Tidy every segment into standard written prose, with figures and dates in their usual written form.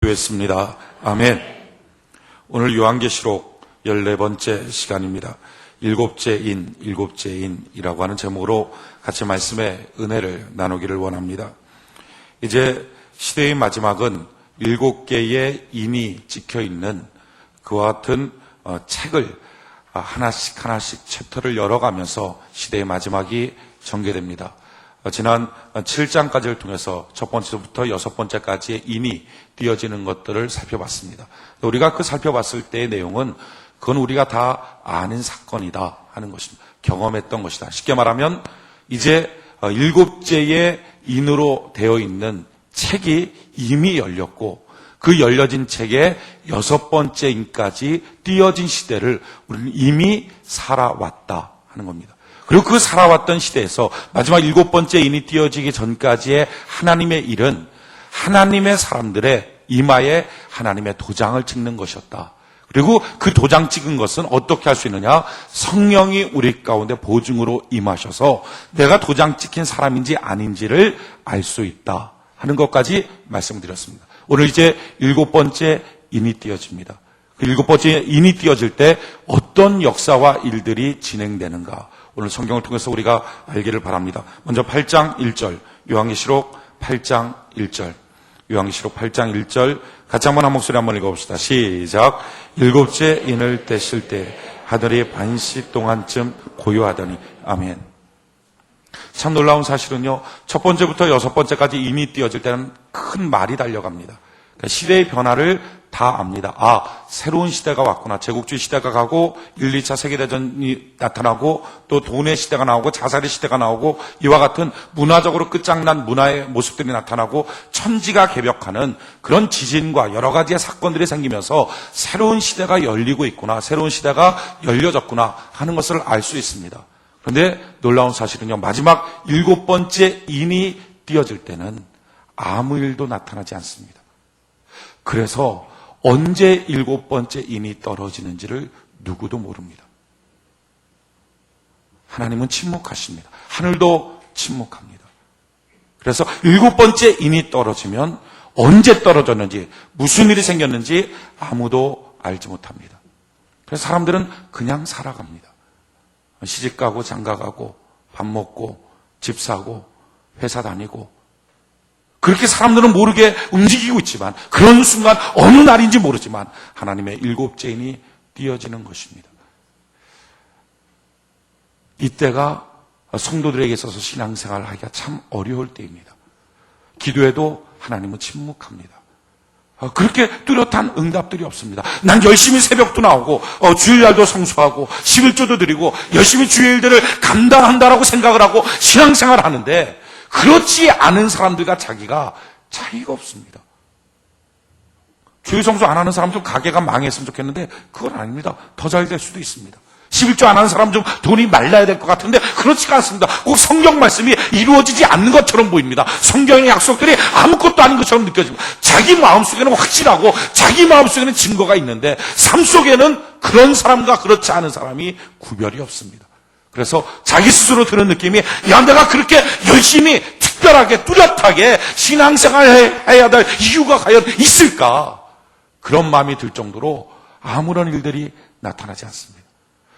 뵙습니다. 아멘. 오늘 요한계시록 14번째 시간입니다. 일곱째인이라고 하는 제목으로 같이 말씀의 은혜를 나누기를 원합니다. 이제 시대의 마지막은 7개의 인이 찍혀있는 그와 같은 책을 하나씩 챕터를 열어가면서 시대의 마지막이 전개됩니다. 지난 7장까지를 통해서 첫 번째부터 6번째까지의 인이 띄어지는 것들을 살펴봤습니다. 우리가 그 살펴봤을 때의 내용은 그건 우리가 다 아는 사건이다 하는 것입니다. 경험했던 것이다. 쉽게 말하면 이제 7개의 인으로 되어 있는 책이 이미 열렸고 그 열려진 책의 6번째 인까지 띄어진 시대를 우리는 이미 살아왔다 하는 겁니다. 그리고 그 살아왔던 시대에서 마지막 7번째 인이 띄어지기 전까지의 하나님의 일은 하나님의 사람들의 이마에 하나님의 도장을 찍는 것이었다. 그리고 그 도장 찍은 것은 어떻게 할 수 있느냐? 성령이 우리 가운데 보증으로 임하셔서 내가 도장 찍힌 사람인지 아닌지를 알 수 있다 하는 것까지 말씀드렸습니다. 오늘 이제 7번째 인이 띄어집니다. 그 7번째 인이 띄어질 때 어떤 역사와 일들이 진행되는가? 오늘 성경을 통해서 우리가 알기를 바랍니다. 먼저 8장 1절, 요한계시록 8장 1절, 요한계시록 8장 1절 같이 한 목소리 한번 읽어봅시다. 시작. 7째 인을 떼실 때 하늘이 반시 동안쯤 고요하더니. 아멘. 참 놀라운 사실은요, 첫 번째부터 6번째까지 인이 띄어질 때는 큰 말이 달려갑니다. 그러니까 시대의 변화를 다 압니다. 새로운 시대가 왔구나. 제국주의 시대가 가고 1, 2차 세계대전이 나타나고 또 돈의 시대가 나오고 자살의 시대가 나오고 이와 같은 문화적으로 끝장난 문화의 모습들이 나타나고 천지가 개벽하는 그런 지진과 여러 가지의 사건들이 생기면서 새로운 시대가 열리고 있구나. 새로운 시대가 열려졌구나 하는 것을 알 수 있습니다. 그런데 놀라운 사실은요, 마지막 7번째 인이 띄어질 때는 아무 일도 나타나지 않습니다. 그래서 언제 7번째 인이 떨어지는지를 누구도 모릅니다. 하나님은 침묵하십니다. 하늘도 침묵합니다. 그래서 7번째 인이 떨어지면 언제 떨어졌는지, 무슨 일이 생겼는지 아무도 알지 못합니다. 그래서 사람들은 그냥 살아갑니다. 시집가고 장가가고 밥 먹고 집 사고 회사 다니고 그렇게 사람들은 모르게 움직이고 있지만 그런 순간 어느 날인지 모르지만 하나님의 7째 인이 띄어지는 것입니다. 이때가 성도들에게 있어서 신앙생활을 하기가 참 어려울 때입니다. 기도해도 하나님은 침묵합니다. 그렇게 뚜렷한 응답들이 없습니다. 난 열심히 새벽도 나오고 주일날도 성수하고 11조도 드리고 열심히 주의 일들을 감당한다라고 생각을 하고 신앙생활을 하는데 그렇지 않은 사람들과 자기가 차이가 없습니다. 주일 성수 안 하는 사람 좀 가게가 망했으면 좋겠는데 그건 아닙니다. 더 잘 될 수도 있습니다. 11조 안 하는 사람 좀 돈이 말라야 될 것 같은데 그렇지가 않습니다. 꼭 성경 말씀이 이루어지지 않는 것처럼 보입니다. 성경의 약속들이 아무것도 아닌 것처럼 느껴집니다. 자기 마음속에는 확실하고 자기 마음속에는 증거가 있는데 삶 속에는 그런 사람과 그렇지 않은 사람이 구별이 없습니다. 그래서 자기 스스로 드는 느낌이 야 내가 그렇게 열심히 특별하게 뚜렷하게 신앙생활을 해야 될 이유가 과연 있을까? 그런 마음이 들 정도로 아무런 일들이 나타나지 않습니다.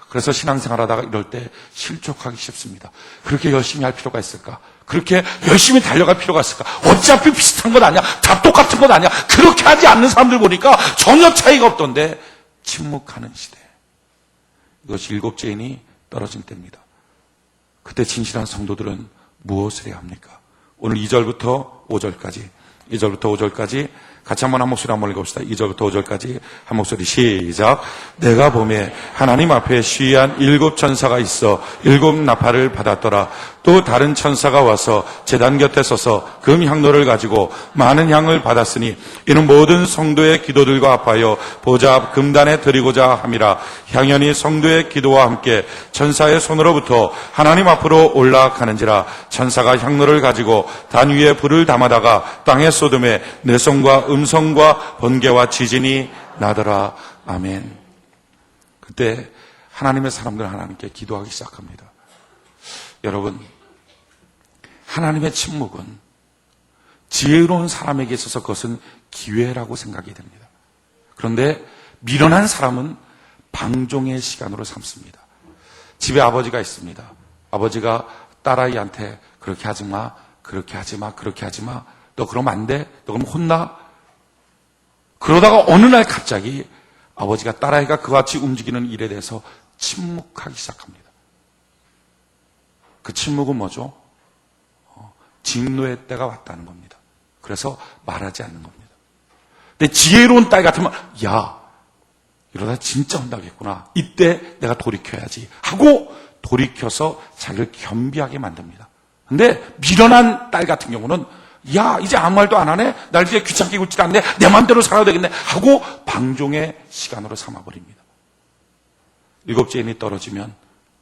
그래서 신앙생활하다가 이럴 때 실족하기 쉽습니다. 그렇게 열심히 할 필요가 있을까? 그렇게 열심히 달려갈 필요가 있을까? 어차피 비슷한 것 아니야? 다 똑같은 것 아니야? 그렇게 하지 않는 사람들 보니까 전혀 차이가 없던데 침묵하는 시대. 이것이 7째 인이 떨어진 때입니다. 그때 진실한 성도들은 무엇을 해야 합니까? 오늘 2절부터 5절까지 같이 한 목소리 한번 읽어봅시다. 2절부터 5절까지 한 목소리 시작. 내가 보매 하나님 앞에 시위한 7 천사가 있어 7 나팔을 받았더라. 또 다른 천사가 와서 제단 곁에 서서 금 향로를 가지고 많은 향을 받았으니 이는 모든 성도의 기도들과 합하여 보좌 앞 금단에 드리고자 함이라. 향연이 성도의 기도와 함께 천사의 손으로부터 하나님 앞으로 올라가는지라. 천사가 향로를 가지고 단 위에 불을 담아다가 땅에 쏟음에 내성과 음성과 번개와 지진이 나더라. 아멘. 그때 하나님의 사람들은 하나님께 기도하기 시작합니다. 여러분, 하나님의 침묵은 지혜로운 사람에게 있어서 그것은 기회라고 생각이 됩니다. 그런데 미련한 사람은 방종의 시간으로 삼습니다. 집에 아버지가 있습니다. 아버지가 딸아이한테 그렇게 하지 마, 그렇게 하지 마, 그렇게 하지 마. 너 그러면 안 돼? 너 그러면 혼나? 그러다가 어느 날 갑자기 아버지가 딸아이가 그와 같이 움직이는 일에 대해서 침묵하기 시작합니다. 그 침묵은 뭐죠? 진노의 때가 왔다는 겁니다. 그래서 말하지 않는 겁니다. 근데 지혜로운 딸 같으면 야, 이러다 진짜 혼나겠구나. 이때 내가 돌이켜야지 하고 돌이켜서 자기를 겸비하게 만듭니다. 근데 미련한 딸 같은 경우는 야, 이제 아무 말도 안 하네? 날 이제 귀찮게 굴질 않네? 내 마음대로 살아야 되겠네? 하고 방종의 시간으로 삼아버립니다. 7째 인이 떨어지면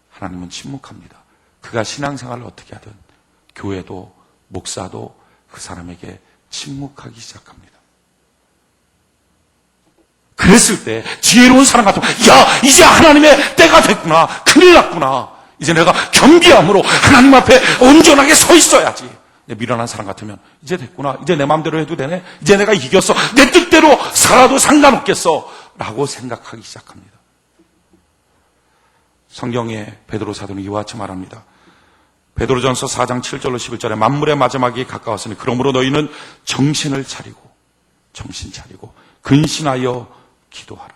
하나님은 침묵합니다. 그가 신앙생활을 어떻게 하든 교회도 목사도 그 사람에게 침묵하기 시작합니다. 그랬을 때 지혜로운 사람 같으면 야, 이제 하나님의 때가 됐구나. 큰일 났구나. 이제 내가 겸비함으로 하나님 앞에 온전하게 서 있어야지. 미련한 사람 같으면 이제 됐구나. 이제 내 마음대로 해도 되네. 이제 내가 이겼어. 내 뜻대로 살아도 상관없겠어. 라고 생각하기 시작합니다. 성경에 베드로 사도는 이와 같이 말합니다. 베드로전서 4장 7절로 11절에 만물의 마지막이 가까웠으니 그러므로 너희는 정신 차리고 근신하여 기도하라.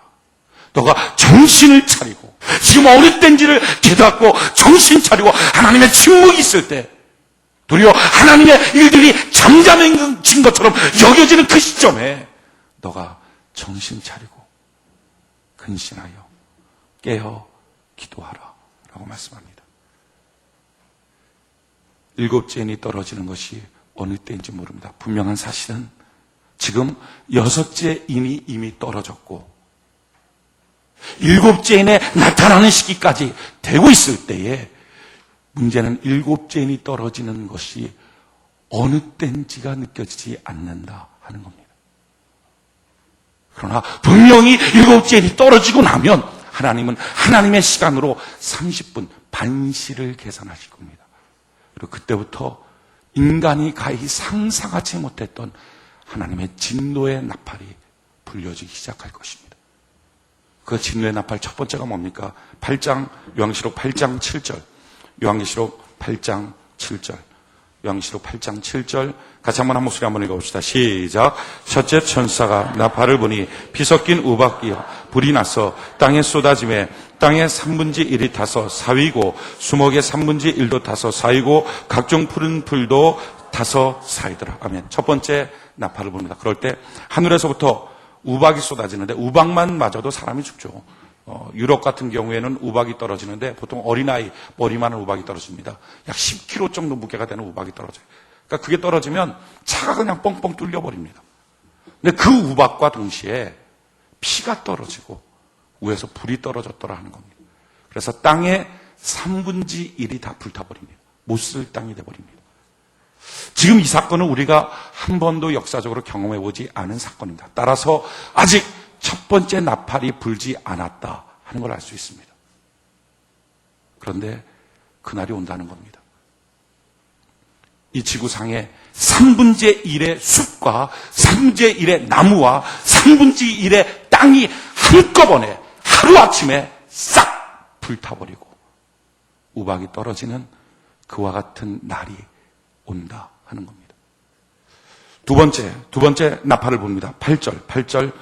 너가 정신을 차리고 지금 어느 때인지를 깨닫고 정신 차리고 하나님의 침묵이 있을 때 도리어 하나님의 일들이 잠잠해진 것처럼 여겨지는 그 시점에 너가 정신 차리고 근신하여 깨어 기도하라 라고 말씀합니다. 7째 인이 떨어지는 것이 어느 때인지 모릅니다. 분명한 사실은 지금 6째 인이 이미 떨어졌고 7째 인에 나타나는 시기까지 되고 있을 때에 문제는 7째 인이 떨어지는 것이 어느 때인지가 느껴지지 않는다 하는 겁니다. 그러나 분명히 7째 인이 떨어지고 나면 하나님은 하나님의 시간으로 30분 반시를 계산하실 겁니다. 그리고 그때부터 인간이 가히 상상하지 못했던 하나님의 진노의 나팔이 불려지기 시작할 것입니다. 그 진노의 나팔 첫 번째가 뭡니까? 요한계시록 8장 7절. 요한계시록 8장 7절. 요한계시록 8장 7절. 같이 한번 한 목소리 한번 읽어봅시다. 시작. 첫째 천사가 나팔을 부니 피 섞인 우박이여 불이 나서 땅에 쏟아지매 땅의 3분의 1이 타서 사위고 수목의 3분의 1도 타서 사위고 각종 푸른 풀도 타서 사이더라. 아멘. 첫 번째 나팔을 봅니다. 그럴 때 하늘에서부터 우박이 쏟아지는데 우박만 맞아도 사람이 죽죠. 유럽 같은 경우에는 우박이 떨어지는데 보통 어린아이 머리만한 우박이 떨어집니다. 약 10kg 정도 무게가 되는 우박이 떨어져요. 그러니까 그게 떨어지면 차가 그냥 뻥뻥 뚫려버립니다. 근데 그 우박과 동시에 피가 떨어지고 위에서 불이 떨어졌더라 하는 겁니다. 그래서 땅의 3분의 1이 다 불타버립니다. 못 쓸 땅이 돼버립니다. 지금 이 사건은 우리가 한 번도 역사적으로 경험해보지 않은 사건입니다. 따라서 아직 첫 번째 나팔이 불지 않았다 하는 걸 알 수 있습니다. 그런데 그날이 온다는 겁니다. 이 지구상의 3분의 1의 숲과 3분의 1의 나무와 3분의 1의 땅이 한꺼번에 하루아침에 싹 불타버리고 우박이 떨어지는 그와 같은 날이 온다 하는 겁니다. 두 번째 나팔을 봅니다. 8절, 9절.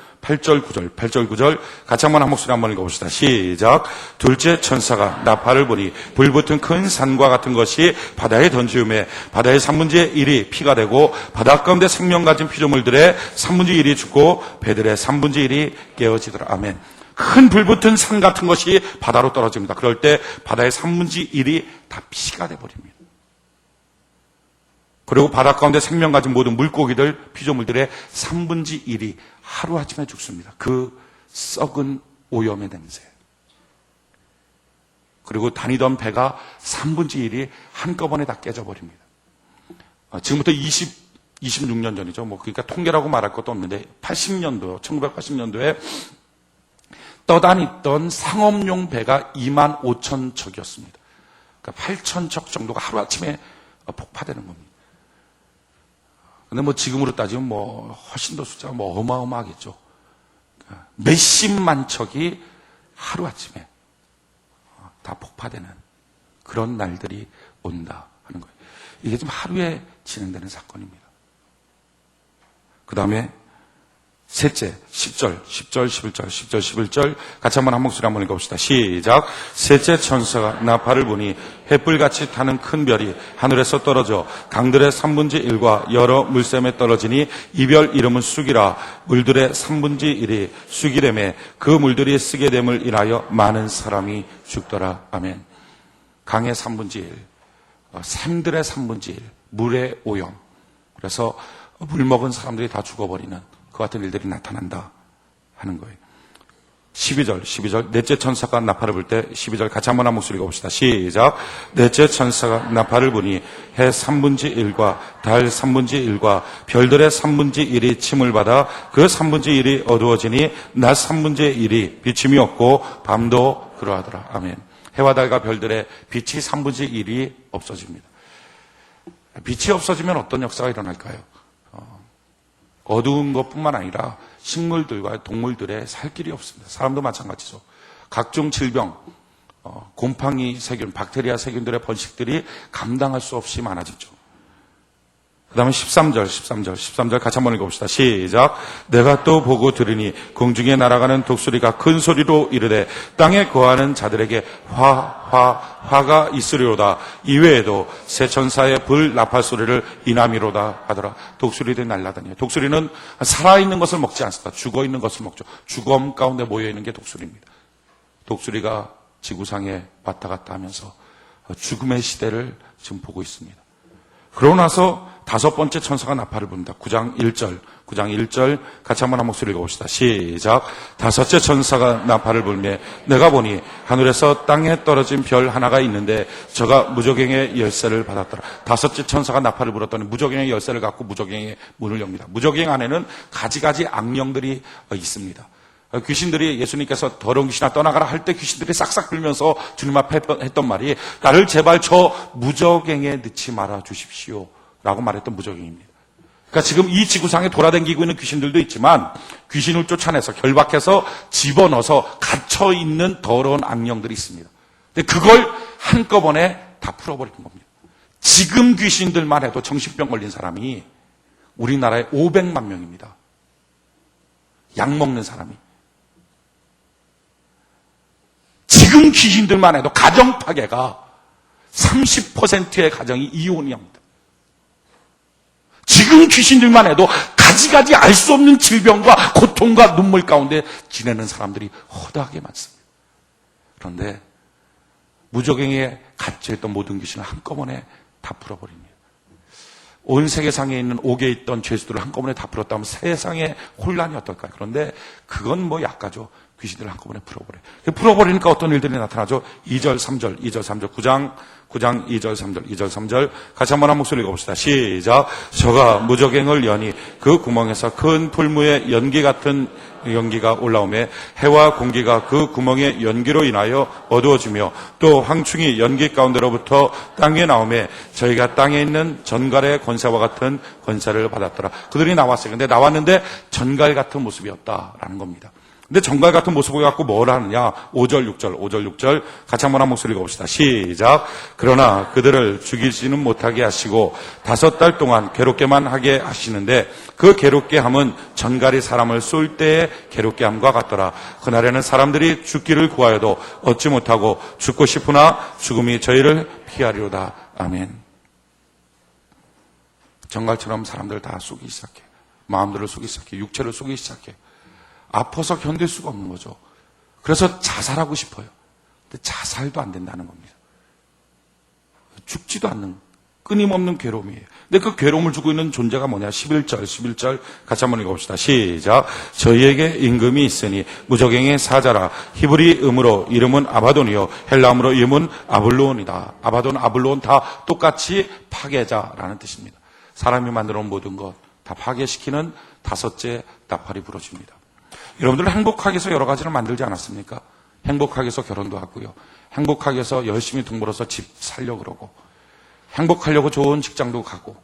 같이 한 목소리 한번 읽어봅시다. 시작. 둘째 천사가 나팔을 보니 불붙은 큰 산과 같은 것이 바다에 던지음에 바다의 3분의 1이 피가 되고 바다 가운데 생명 가진 피조물들의 3분의 1이 죽고 배들의 3분의 1이 깨어지더라. 아멘. 큰 불붙은 산 같은 것이 바다로 떨어집니다. 그럴 때 바다의 3분의 1이 다 피가 돼버립니다. 그리고 바다 가운데 생명 가진 모든 물고기들, 피조물들의 3분의 1이 하루아침에 죽습니다. 그 썩은 오염의 냄새. 그리고 다니던 배가 3분의 1이 한꺼번에 다 깨져버립니다. 지금부터 26년 전이죠. 그러니까 통계라고 말할 것도 없는데 1980년도에 떠다니던 상업용 배가 25,000척이었습니다. 그러니까 8,000척 정도가 하루아침에 폭파되는 겁니다. 근데 뭐 지금으로 따지면 뭐 훨씬 더 숫자가 뭐 어마어마하겠죠. 몇십만 척이 하루아침에 다 폭파되는 그런 날들이 온다 하는 거예요. 이게 지금 하루에 진행되는 사건입니다. 그 다음에 셋째, 10절, 11절, 10절, 11절 같이 한번 한 목소리 한번 읽어봅시다. 시작. 셋째 천사가 나팔을 부니 횃불같이 타는 큰 별이 하늘에서 떨어져 강들의 3분의 1과 여러 물샘에 떨어지니 이 별 이름은 쑥이라. 물들의 3분의 1이 쑥이라며 그 물들이 쓰게 됨을 인하여 많은 사람이 죽더라. 아멘. 강의 3분의 1, 샘들의 3분의 1, 물의 오염. 그래서 물 먹은 사람들이 다 죽어버리는 그 같은 일들이 나타난다 하는 거예요. 12절. 넷째 천사가 나팔을 불 때 12절 같이 한번 한 목소리 읽어봅시다. 시작. 넷째 천사가 나팔을 부니 해 3분의 1과 달 3분의 1과 별들의 3분의 1이 침을 받아 그 3분의 1이 어두워지니 낮 3분의 1이 비침이 없고 밤도 그러하더라. 아멘. 해와 달과 별들의 빛이 3분의 1이 없어집니다. 빛이 없어지면 어떤 역사가 일어날까요? 어두운 것뿐만 아니라 식물들과 동물들의 살 길이 없습니다. 사람도 마찬가지죠. 각종 질병, 곰팡이 세균, 박테리아 세균들의 번식들이 감당할 수 없이 많아지죠. 그 다음에 13절 같이 한번 읽어봅시다. 시작. 내가 또 보고 들으니 공중에 날아가는 독수리가 큰 소리로 이르되 땅에 거하는 자들에게 화가 있으리로다. 이외에도 새 천사의 불 나팔 소리를 이남이로다 하더라. 독수리들이 날아다녀요. 독수리는 살아있는 것을 먹지 않습니다. 죽어있는 것을 먹죠. 죽음 가운데 모여있는 게 독수리입니다. 독수리가 지구상에 왔다 갔다 하면서 죽음의 시대를 지금 보고 있습니다. 그러고 나서 다섯 번째 천사가 나팔을 부릅니다. 9장 1절 같이 한번 한 목소리 읽어봅시다. 시작. 다섯째 천사가 나팔을 불매 내가 보니 하늘에서 땅에 떨어진 별 하나가 있는데 저가 무저갱의 열쇠를 받았더라. 다섯째 천사가 나팔을 불었더니 무저갱의 열쇠를 갖고 무저갱의 문을 엽니다. 무저갱 안에는 가지가지 악령들이 있습니다. 귀신들이 예수님께서 더러운 귀신아 떠나가라 할 때 귀신들이 싹싹 빌면서 주님 앞에 했던 말이 나를 제발 저 무저갱에 넣지 말아 주십시오 라고 말했던 무저갱입니다. 그러니까 지금 이 지구상에 돌아다니고 있는 귀신들도 있지만 귀신을 쫓아내서 결박해서 집어넣어서 갇혀있는 더러운 악령들이 있습니다. 근데 그걸 한꺼번에 다 풀어버리는 겁니다. 지금 귀신들만 해도 정신병 걸린 사람이 우리나라에 500만 명입니다. 약 먹는 사람이. 지금 귀신들만 해도 가정 파괴가 30%의 가정이 이혼이 합니다. 지금 귀신들만 해도 가지가지 알 수 없는 질병과 고통과 눈물 가운데 지내는 사람들이 허다하게 많습니다. 그런데 무저갱에 갇혀있던 모든 귀신을 한꺼번에 다 풀어버립니다. 온 세계상에 있는 옥에 있던 죄수들을 한꺼번에 다 풀었다면 세상의 혼란이 어떨까요? 그런데 그건 뭐 약가죠. 귀신들을 한꺼번에 풀어버려요. 풀어버리니까 어떤 일들이 나타나죠? 2절, 3절, 9장 2절, 3절 같이 한번 한 목소리 읽어봅시다. 시작. 저가 무저갱을 여니 그 구멍에서 큰 풀무에 연기 같은 연기가 올라오매 해와 공기가 그 구멍의 연기로 인하여 어두워지며 또 황충이 연기 가운데로부터 땅에 나오매 저희가 땅에 있는 전갈의 권세와 같은 권세를 받았더라. 그들이 나왔어요. 근데 나왔는데 전갈 같은 모습이었다라는 겁니다. 근데 전갈 같은 모습을 갖고 뭘 하느냐? 5절, 6절 같이 한번 한 목소리 읽어봅시다. 시작. 그러나 그들을 죽이지는 못하게 하시고 5달 동안 괴롭게만 하게 하시는데 그 괴롭게 함은 전갈이 사람을 쏠 때의 괴롭게 함과 같더라. 그날에는 사람들이 죽기를 구하여도 얻지 못하고 죽고 싶으나 죽음이 저희를 피하리로다. 아멘. 전갈처럼 사람들 다 쏘기 시작해. 마음들을 쏘기 시작해. 육체를 쏘기 시작해. 아파서 견딜 수가 없는 거죠. 그래서 자살하고 싶어요. 근데 자살도 안 된다는 겁니다. 죽지도 않는 끊임없는 괴로움이에요. 근데 그 괴로움을 주고 있는 존재가 뭐냐? 11절 같이 한번 읽어봅시다. 시작. 저희에게 임금이 있으니 무저갱의 사자라. 히브리 음으로 이름은 아바돈이요 헬라음으로 이름은 아블로온이다. 아바돈, 아블로온 다 똑같이 파괴자라는 뜻입니다. 사람이 만들어 온 모든 것 다 파괴시키는 다섯째 나팔이 부러집니다. 여러분들 행복하게 해서 여러 가지를 만들지 않았습니까? 행복하게 해서 결혼도 하고요. 행복하게 해서 열심히 돈 벌어서 집 살려고 그러고 행복하려고 좋은 직장도 가고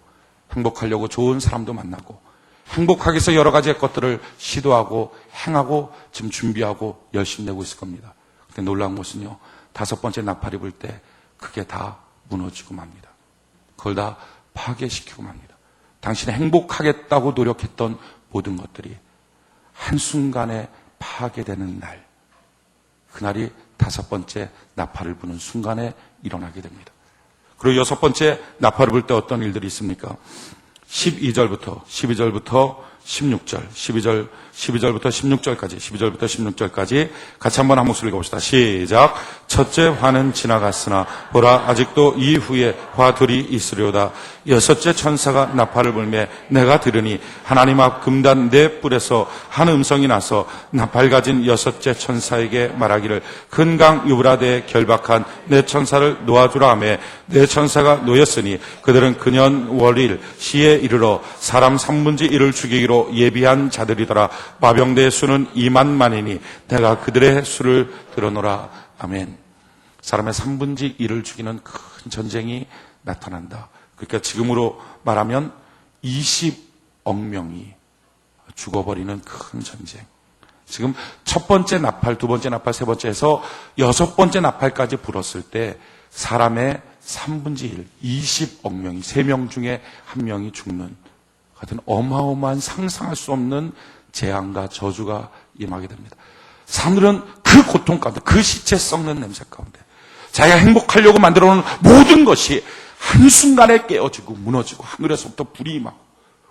행복하려고 좋은 사람도 만나고 행복하기 위해서 여러 가지의 것들을 시도하고 행하고 지금 준비하고 열심히 내고 있을 겁니다. 근데 놀라운 것은요, 5번째 나팔이 불 때 그게 다 무너지고 맙니다. 그걸 다 파괴시키고 맙니다. 당신이 행복하겠다고 노력했던 모든 것들이 한순간에 파괴되는 날, 그날이 5번째 나팔을 부는 순간에 일어나게 됩니다. 그리고 6번째 나팔을 불 때 어떤 일들이 있습니까? 12절부터 16절, 12절부터 16절까지 같이 한번 한 목소리 읽어봅시다. 시작. 첫째 화는 지나갔으나 보라 아직도 이후에 화 둘이 있으려다. 여섯째 천사가 나팔을 불매 내가 들으니 하나님 앞 금단 네 뿔에서 한 음성이 나서 나팔 가진 여섯째 천사에게 말하기를 큰 강 유브라데에 결박한 네 천사를 놓아주라 하매 네 천사가 놓였으니 그들은 그년 월일 시에 이르러 사람 3분의 1을 죽이기로 예비한 자들이더라. 마병대의 수는 2만만이니 내가 그들의 수를 들어노라. 아멘. 사람의 3분의 1을 죽이는 큰 전쟁이 나타난다. 그러니까 지금으로 말하면 20억 명이 죽어버리는 큰 전쟁. 지금 첫 번째 나팔, 두 번째 나팔, 세 번째에서 6번째 나팔까지 불었을 때 사람의 3분의 1, 20억 명이 3명 중에 1명이 죽는 같은 어마어마한 상상할 수 없는 재앙과 저주가 임하게 됩니다. 사람들은 그 고통 가운데, 그 시체 썩는 냄새 가운데 자기가 행복하려고 만들어놓은 모든 것이 한순간에 깨어지고 무너지고 하늘에서부터 불이 임하고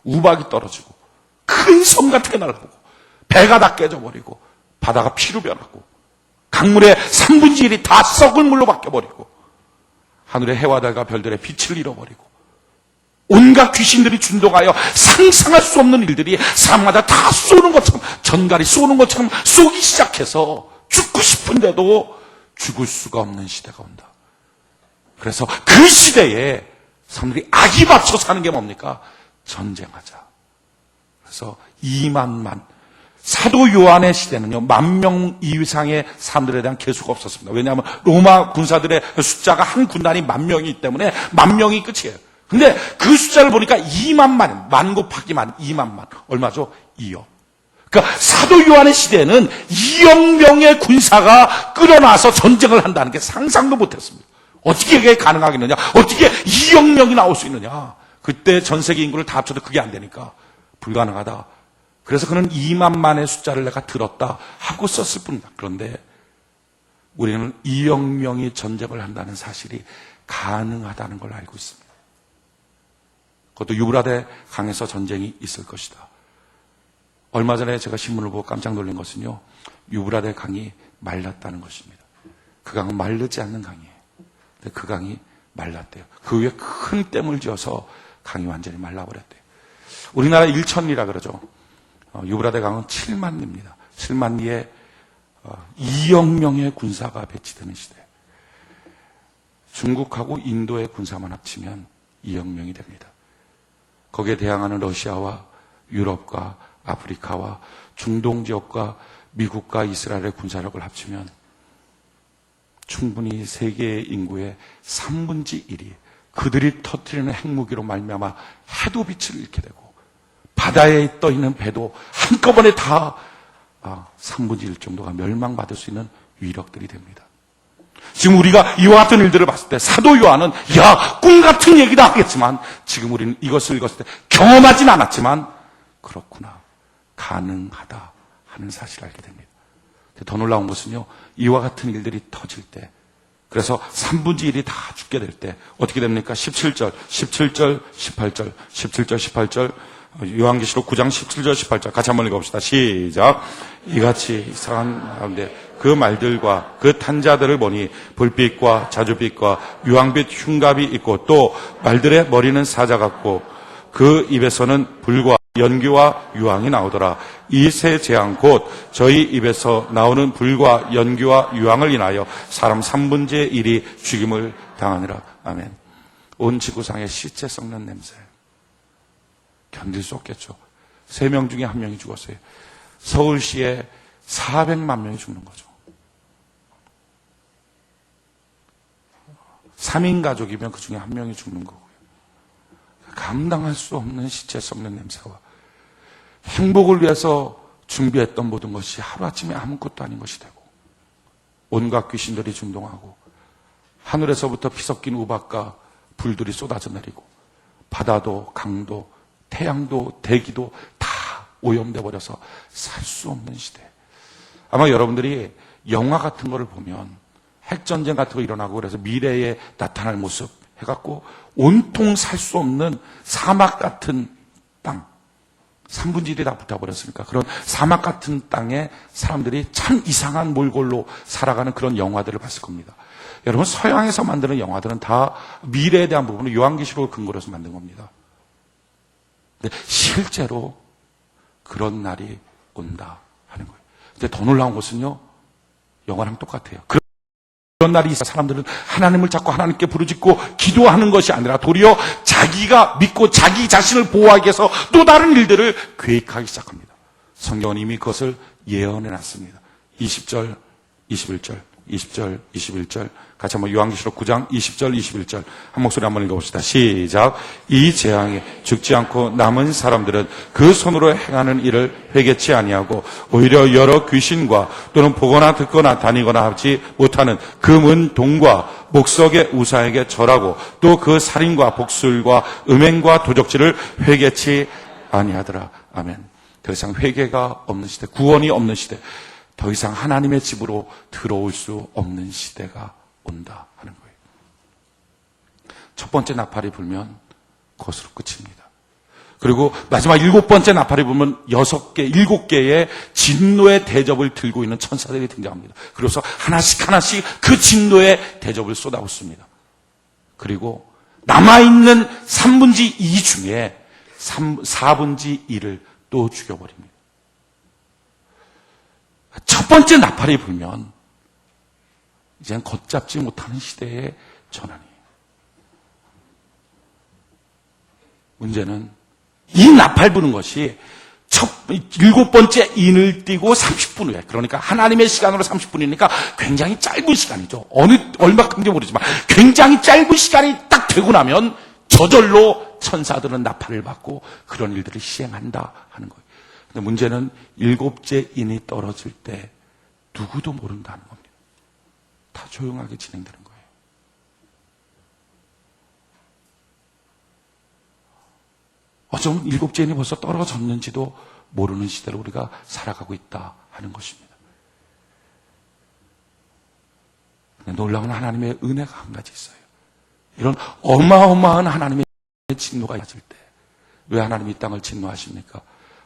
우박이 떨어지고 큰 섬 같은 게 날아오고 배가 다 깨져버리고 바다가 피로 변하고 강물의 3분의 1이 다 썩은 물로 바뀌어버리고 하늘의 해와 달과 별들의 빛을 잃어버리고 온갖 귀신들이 준동하여 상상할 수 없는 일들이 사람마다 다 쏘는 것처럼 전갈이 쏘는 것처럼 쏘기 시작해서 죽고 싶은데도 죽을 수가 없는 시대가 온다. 그래서 그 시대에 사람들이 악이 받쳐 사는 게 뭡니까? 전쟁하자. 그래서 2만만. 사도 요한의 시대는요, 10,000명 이상의 사람들에 대한 계수가 없었습니다. 왜냐하면 로마 군사들의 숫자가 한 군단이 10,000명이기 때문에 10,000명이 끝이에요. 근데 그 숫자를 보니까 2만만, 만 곱하기 만, 2만만. 얼마죠? 2억. 그러니까 사도 요한의 시대에는 2억 명의 군사가 끌어나와서 전쟁을 한다는 게 상상도 못했습니다. 어떻게 그게 가능하겠느냐? 어떻게 2억 명이 나올 수 있느냐? 그때 전 세계 인구를 다 합쳐도 그게 안 되니까 불가능하다. 그래서 그는 2만만의 숫자를 내가 들었다 하고 썼을 뿐이다. 그런데 우리는 2억 명이 전쟁을 한다는 사실이 가능하다는 걸 알고 있습니다. 그것도 유브라데 강에서 전쟁이 있을 것이다. 얼마 전에 제가 신문을 보고 깜짝 놀란 것은요, 유브라데 강이 말랐다는 것입니다. 그 강은 마르지 않는 강이에요. 근데 그 강이 말랐대요. 그 위에 큰 댐을 지어서 강이 완전히 말라버렸대요. 우리나라 일천리라 그러죠. 유브라데 강은 7만리입니다. 7만리에 2억 명의 군사가 배치되는 시대. 중국하고 인도의 군사만 합치면 2억 명이 됩니다. 거기에 대항하는 러시아와 유럽과 아프리카와 중동 지역과 미국과 이스라엘의 군사력을 합치면 충분히 세계의 인구의 3분의 1이 그들이 터뜨리는 핵무기로 말미암아 해도 빛을 잃게 되고 바다에 떠있는 배도 한꺼번에 다 3분의 1 정도가 멸망받을 수 있는 위력들이 됩니다. 지금 우리가 이와 같은 일들을 봤을 때 사도 요한은 꿈 같은 얘기도 하겠지만 지금 우리는 이것을 읽었을 때 경험하진 않았지만 그렇구나, 가능하다 하는 사실을 알게 됩니다. 더 놀라운 것은요, 이와 같은 일들이 터질 때, 그래서 3분의 1이 다 죽게 될 때 어떻게 됩니까? 17절, 18절 요한계시록 9장 17절 18절 같이 한번 읽어봅시다. 시작. 이같이 이상한 가운데 그 말들과 그 탄자들을 보니 불빛과 자주빛과 유황빛 흉갑이 있고 또 말들의 머리는 사자 같고 그 입에서는 불과 연기와 유황이 나오더라. 이 세 재앙 곧 저희 입에서 나오는 불과 연기와 유황을 인하여 사람 3분의 1이 죽임을 당하니라. 아멘. 온 지구상의 시체 썩는 냄새 견딜 수 없겠죠. 3명 중에 1명이 죽었어요. 서울시에 400만 명이 죽는 거죠. 3인 가족이면 그 중에 1명이 죽는 거고요. 감당할 수 없는 시체 썩는 냄새와 행복을 위해서 준비했던 모든 것이 하루아침에 아무것도 아닌 것이 되고 온갖 귀신들이 충동하고 하늘에서부터 피섞인 우박과 불들이 쏟아져 내리고 바다도 강도 태양도 대기도 다 오염돼 버려서 살 수 없는 시대. 아마 여러분들이 영화 같은 거를 보면 핵전쟁 같은 거 일어나고 그래서 미래에 나타날 모습 해갖고 온통 살 수 없는 사막 같은 땅 3분의 1이 다 붙어버렸으니까 그런 사막 같은 땅에 사람들이 참 이상한 몰골로 살아가는 그런 영화들을 봤을 겁니다. 여러분 서양에서 만드는 영화들은 다 미래에 대한 부분을 요한계시록을 근거로 해서 만든 겁니다. 근데 실제로 그런 날이 온다 하는 거예요. 근데 더 놀라운 것은요, 영화랑 똑같아요. 그런 날이 있어 사람들은 하나님을 찾고 하나님께 부르짖고 기도하는 것이 아니라 도리어 자기가 믿고 자기 자신을 보호하기 위해서 또 다른 일들을 계획하기 시작합니다. 성경은 이미 그것을 예언해 놨습니다. 20절, 21절, 20절, 21절 같이 한번 요한계시록 9장 20절, 21절 한 목소리 한번 읽어봅시다. 시작. 이 재앙에 죽지 않고 남은 사람들은 그 손으로 행하는 일을 회개치 아니하고 오히려 여러 귀신과 또는 보거나 듣거나 다니거나 하지 못하는 금은 동과 목석의 우사에게 절하고 또 그 살인과 복술과 음행과 도적질을 회개치 아니하더라. 아멘. 더 이상 회개가 없는 시대, 구원이 없는 시대, 더 이상 하나님의 집으로 들어올 수 없는 시대가 온다 하는 거예요. 첫 번째 나팔이 불면 그것으로 끝입니다. 그리고 마지막 7번째 나팔이 불면 7개의 진노의 대접을 들고 있는 천사들이 등장합니다. 그래서 하나씩 그 진노의 대접을 쏟아붓습니다. 그리고 남아있는 3분의 2 중에 4분의 1을 또 죽여버립니다. 첫 번째 나팔이 불면 이제는 걷잡지 못하는 시대의 전환이에요. 문제는 이 나팔 부는 것이 7번째 인을 띄고 30분 후에, 그러니까 하나님의 시간으로 30분이니까 굉장히 짧은 시간이죠. 얼마큼인지 모르지만 굉장히 짧은 시간이 딱 되고 나면 저절로 천사들은 나팔을 받고 그런 일들을 시행한다 하는 거예요. 근데 문제는 7째 인이 떨어질 때 누구도 모른다는 겁니다. 다 조용하게 진행되는 거예요. 어쩌면 7째 인이 벌써 떨어졌는지도 모르는 시대로 우리가 살아가고 있다 하는 것입니다. 근데 놀라운 하나님의 은혜가 한 가지 있어요. 이런 어마어마한 하나님의 진노가 있을 때 왜 하나님이 이 땅을 진노하십니까?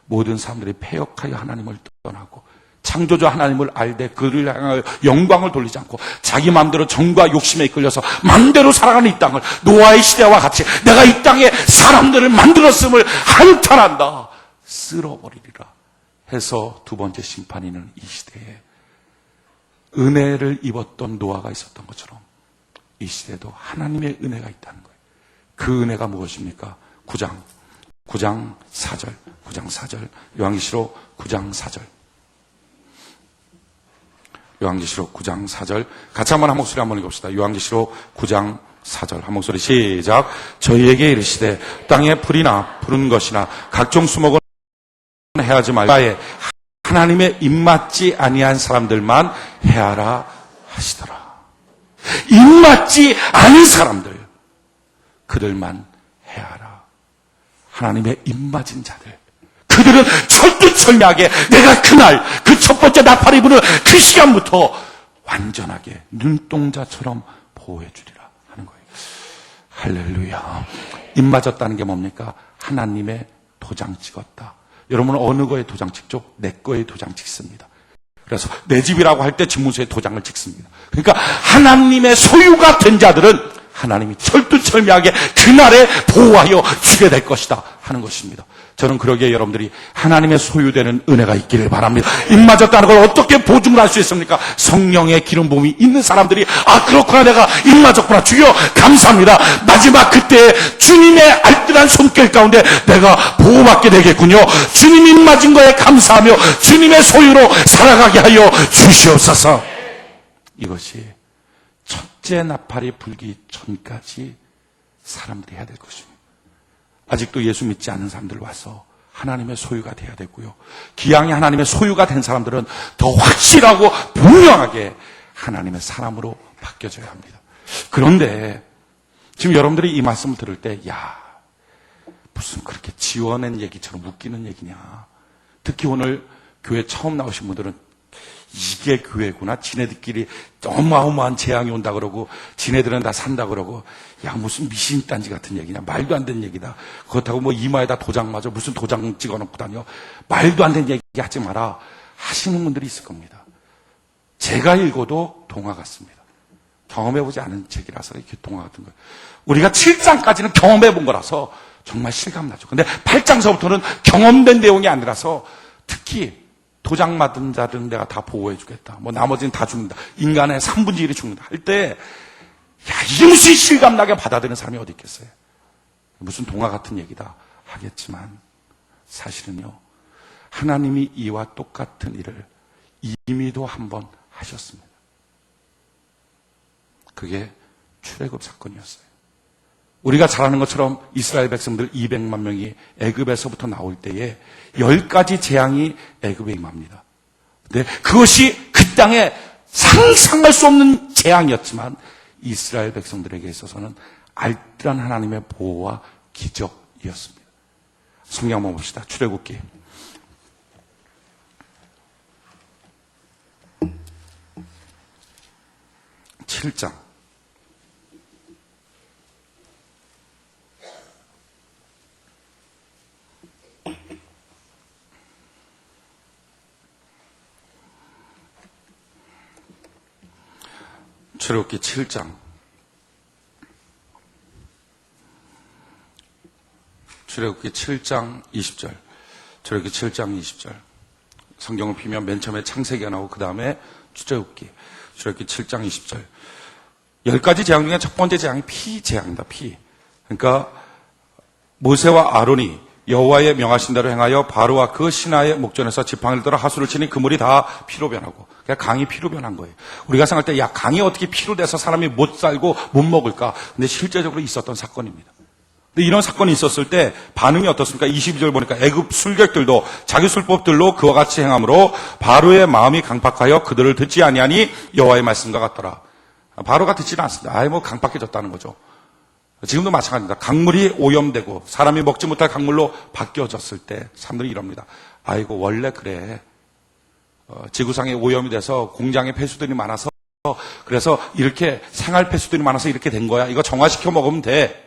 모든 사람들이 패역하여 하나님을 떠나고 창조주 하나님을 알되 그를 향하여 영광을 돌리지 않고 자기 마음대로 정과 욕심에 이끌려서 마음대로 살아가는 이 땅을 노아의 시대와 같이 내가 이 땅에 사람들을 만들었음을 한탄한다, 쓸어버리리라 해서 두 번째 심판이는 이 시대에 은혜를 입었던 노아가 있었던 것처럼 이 시대에도 하나님의 은혜가 있다는 거예요. 그 은혜가 무엇입니까? 9장 4절 요한계시록 9장 4절 요한계시록 9장 4절 같이 한번 목소리 한번 읽읍시다. 요한계시록 9장 4절 한 목소리 시작. 저희에게 이르시되 땅에 풀이나 푸른 것이나 각종 수목은 해하지 말고 하나님의 입맞지 아니한 사람들만 해하라 하시더라. 입맞지 않은 사람들, 그들만 해하라. 하나님의 입맞은 자들, 그들은 철두철미하게 내가 그날 그 첫 번째 나팔이 부는 그 시간부터 완전하게 눈동자처럼 보호해 주리라 하는 거예요. 할렐루야. 입맞았다는 게 뭡니까? 하나님의 도장 찍었다. 여러분은 어느 거에 도장 찍죠? 내 거에 도장 찍습니다. 그래서 내 집이라고 할 때 집무소에 도장을 찍습니다. 그러니까 하나님의 소유가 된 자들은 하나님이 철두철미하게 그날에 보호하여 주게 될 것이다 하는 것입니다. 저는 그러기에 여러분들이 하나님의 소유되는 은혜가 있기를 바랍니다. 입맞았다는 걸 어떻게 보증을 할 수 있습니까? 성령의 기름 부음이 있는 사람들이 그렇구나, 내가 입맞았구나, 주여 감사합니다. 마지막 그때 주님의 알뜰한 손길 가운데 내가 보호받게 되겠군요. 주님 입맞은 거에 감사하며 주님의 소유로 살아가게 하여 주시옵소서. 이것이 첫째 나팔이 불기 전까지 사람들이 해야 될 것입니다. 아직도 예수 믿지 않는 사람들 와서 하나님의 소유가 돼야 되고요. 기왕이 하나님의 소유가 된 사람들은 더 확실하고 분명하게 하나님의 사람으로 바뀌어져야 합니다. 그런데 지금 여러분들이 이 말씀을 들을 때, 야, 무슨 그렇게 지어낸 얘기처럼 웃기는 얘기냐. 특히 오늘 교회 처음 나오신 분들은 이게 교회구나. 지네들끼리 어마어마한 재앙이 온다 그러고 지네들은 다 산다 그러고, 야, 무슨 미신단지 같은 얘기냐. 말도 안 되는 얘기다. 그렇다고 뭐 이마에다 도장 맞아. 무슨 도장 찍어놓고 다녀. 말도 안 되는 얘기 하지 마라 하시는 분들이 있을 겁니다. 제가 읽어도 동화 같습니다. 경험해보지 않은 책이라서 이렇게 동화 같은 거예요. 우리가 7장까지는 경험해본 거라서 정말 실감나죠. 근데 8장서부터는 경험된 내용이 아니라서, 특히 도장 맞은 자들은 내가 다 보호해주겠다. 뭐 나머지는 다 죽는다. 인간의 3분의 1이 죽는다. 할 때, 야, 이게 무슨 실감나게 받아들이는 사람이 어디 있겠어요? 무슨 동화 같은 얘기다 하겠지만, 사실은요, 하나님이 이와 똑같은 일을 이미도 한번 하셨습니다. 그게 출애굽 사건이었어요. 우리가 잘 아는 것처럼 이스라엘 백성들 200만 명이 애굽에서부터 나올 때에 10가지 재앙이 애굽에 임합니다. 근데 그것이 그 땅에 상상할 수 없는 재앙이었지만 이스라엘 백성들에게 있어서는 알뜰한 하나님의 보호와 기적이었습니다. 성경 한번 봅시다. 출애굽기 7장. 출애굽기 7장. 출애굽기 7장 20절. 출애굽기 7장 20절. 성경을 피면 맨 처음에 창세기가 나오고 그 다음에 출애굽기 7장 20절. 10가지 재앙 중에 첫 번째 재앙이 피 재앙이다. 피. 그러니까 모세와 아론이 여호와의 명하신 대로 행하여 바로와 그 신하의 목전에서 지팡이를 들어 하수를 치니 그물이 다 피로 변하고, 그러니까 강이 피로 변한 거예요. 우리가 생각할 때, 야, 강이 어떻게 피로 돼서 사람이 못 살고 못 먹을까? 근데 실제적으로 있었던 사건입니다. 근데 이런 사건이 있었을 때 반응이 어떻습니까? 22절 보니까 애굽 술객들도 자기 술법들로 그와 같이 행함으로 바로의 마음이 강팍하여 그들을 듣지 아니하니 여호와의 말씀과 같더라. 바로가 듣지는 않습니다. 아예 뭐 강팍해졌다는 거죠. 지금도 마찬가지입니다. 강물이 오염되고 사람이 먹지 못할 강물로 바뀌어졌을 때 사람들이 이럽니다. 아이고, 원래 그래. 지구상에 오염이 돼서 공장에 폐수들이 많아서, 그래서 이렇게 생활 폐수들이 많아서 이렇게 된 거야. 이거 정화시켜 먹으면 돼.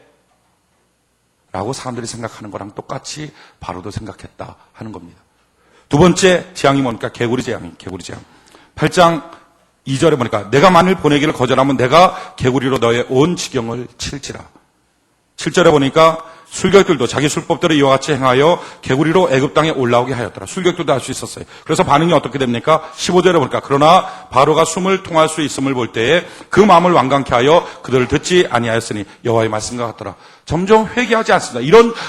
라고 사람들이 생각하는 거랑 똑같이 바로도 생각했다 하는 겁니다. 두 번째 재앙이 뭡니까? 개구리 재앙. 8장 2절에 보니까 내가 만일 보내기를 거절하면 내가 개구리로 너의 온 지경을 칠지라. 7절에 보니까 술객들도 자기 술법대로 이와 같이 행하여 개구리로 애굽 땅에 올라오게 하였더라. 술객들도 할 수 있었어요. 그래서 반응이 어떻게 됩니까? 15절에 보니까 그러나 바로가 숨을 통할 수 있음을 볼 때에 그 마음을 완강케 하여 그들을 듣지 아니하였으니 여호와의 말씀과 같더라. 점점 회개하지 않습니다.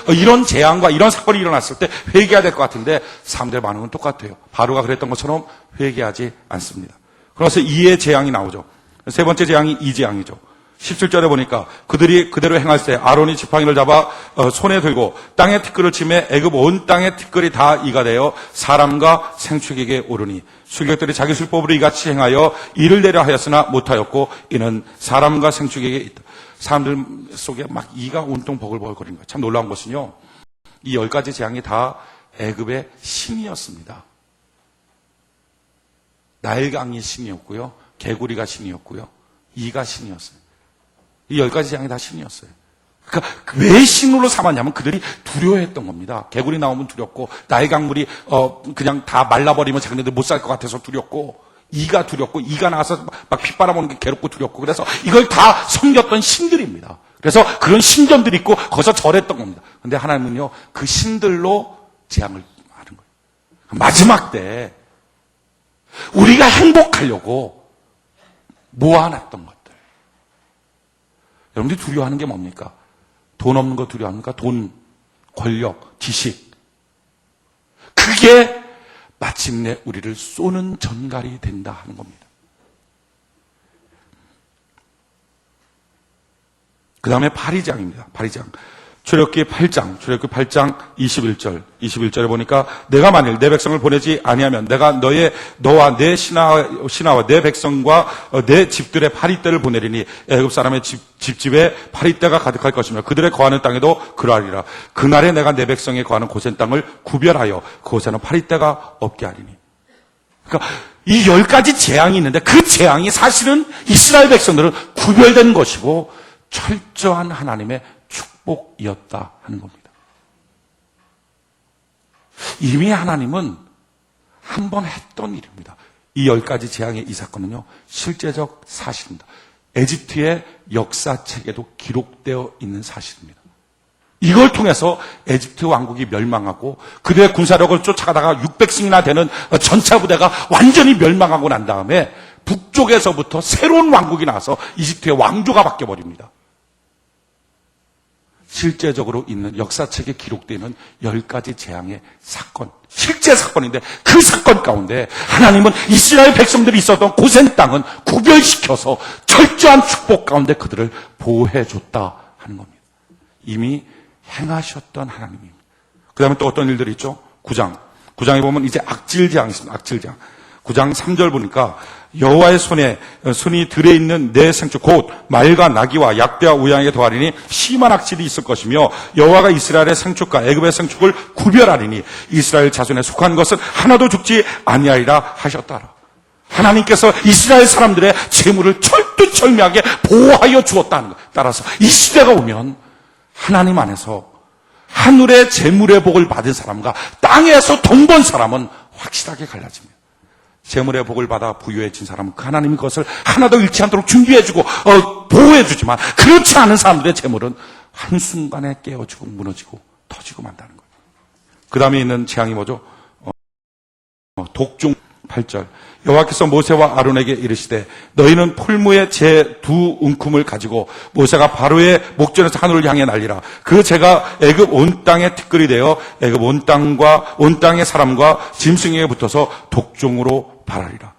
이런 재앙과 이런 사건이 일어났을 때 회개해야 될 것 같은데 사람들의 반응은 똑같아요. 바로가 그랬던 것처럼 회개하지 않습니다. 그래서 이의 재앙이 나오죠. 세 번째 재앙이 이 재앙이죠. 17절에 보니까 그들이 그대로 행할 때 아론이 지팡이를 잡아 손에 들고 땅에 티끌을 치매 애굽 온 땅에 티끌이 다 이가 되어 사람과 생축에게 오르니 술객들이 자기 술법으로 이같이 행하여 이를 내려 하였으나 못하였고 이는 사람과 생축에게 있다. 사람들 속에 막 이가 온통 버글버글거린 거예요. 참 놀라운 것은요, 이 10가지 재앙이 다 애굽의 신이었습니다. 나일강이 신이었고요, 개구리가 신이었고요, 이가 신이었어요. 이 10가지 재앙이 다 신이었어요. 그러니까 왜 신으로 삼았냐면 그들이 두려워했던 겁니다. 개구리 나오면 두렵고, 나일강물이 그냥 다 말라버리면 자기네들 못 살 것 같아서 두렵고, 이가 두렵고, 이가 나와서 막 피 빨아먹는 게 괴롭고 두렵고, 그래서 이걸 다 섬겼던 신들입니다. 그래서 그런 신전들이 있고 거기서 절했던 겁니다. 근데 하나님은요, 그 신들로 재앙을 하는 거예요. 마지막 때 우리가 행복하려고 모아놨던 것들. 여러분들이 두려워하는 게 뭡니까? 돈 없는 거 두려워합니까? 돈, 권력, 지식. 그게 마침내 우리를 쏘는 전갈이 된다 하는 겁니다. 그 다음에 바리장입니다. 바리장. 출애굽기 8장 21절에 보니까 내가 만일 내 백성을 보내지 아니하면 내가 너와 내 신하와 내 백성과 내 집들의 파리떼를 보내리니 애굽 사람의 집집에 파리떼가 가득할 것이며 그들의 거하는 땅에도 그러하리라. 그날에 내가 내 백성이 거하는 고센 땅을 구별하여 그곳에는 파리떼가 없게 하리니. 그러니까 이 10가지 재앙이 있는데 그 재앙이 사실은 이스라엘 백성들은 구별된 것이고 철저한 하나님의 축복이었다 하는 겁니다. 이미 하나님은 한 번 했던 일입니다. 이 10가지 재앙의 이 사건은요, 실제적 사실입니다. 에집트의 역사책에도 기록되어 있는 사실입니다. 이걸 통해서 에집트 왕국이 멸망하고 그들의 군사력을 쫓아가다가 600씩이나 되는 전차 부대가 완전히 멸망하고 난 다음에 북쪽에서부터 새로운 왕국이 나와서 이집트의 왕조가 바뀌어버립니다. 실제적으로 있는 역사책에 기록되는 10가지 재앙의 사건, 실제 사건인데 그 사건 가운데 하나님은 이스라엘 백성들이 있었던 고센 땅은 구별시켜서 철저한 축복 가운데 그들을 보호해줬다 하는 겁니다. 이미 행하셨던 하나님입니다. 그 다음에 또 어떤 일들이 있죠? 9장에 보면 이제 악질재앙이 있습니다. 악질재앙. 9장 3절 보니까 여호와의 손이 들에 있는 내 생축 곧 말과 나귀와 약대와 우양에게 더하리니 심한 악질이 있을 것이며 여호와가 이스라엘의 생축과 애굽의 생축을 구별하리니 이스라엘 자손에 속한 것은 하나도 죽지 아니하리라 하셨더라. 하나님께서 이스라엘 사람들의 재물을 철두철미하게 보호하여 주었다는 것. 따라서 이 시대가 오면 하나님 안에서 하늘의 재물의 복을 받은 사람과 땅에서 돈 번 사람은 확실하게 갈라집니다. 재물의 복을 받아 부유해진 사람은 그 하나님이 그것을 하나도 잃지 않도록 준비해주고 보호해주지만 그렇지 않은 사람들의 재물은 한순간에 깨어지고 무너지고 터지고 만다는 거예요. 그 다음에 있는 재앙이 뭐죠? 독종 8절. 여호와께서 모세와 아론에게 이르시되 너희는 풀무의 재 2움큼을 가지고 모세가 바로의 목전에서 하늘을 향해 날리라. 그 재가 애굽 온 땅에 티끌이 되어 애굽 온 땅의 사람과 짐승에게 붙어서 독종으로 발하리라.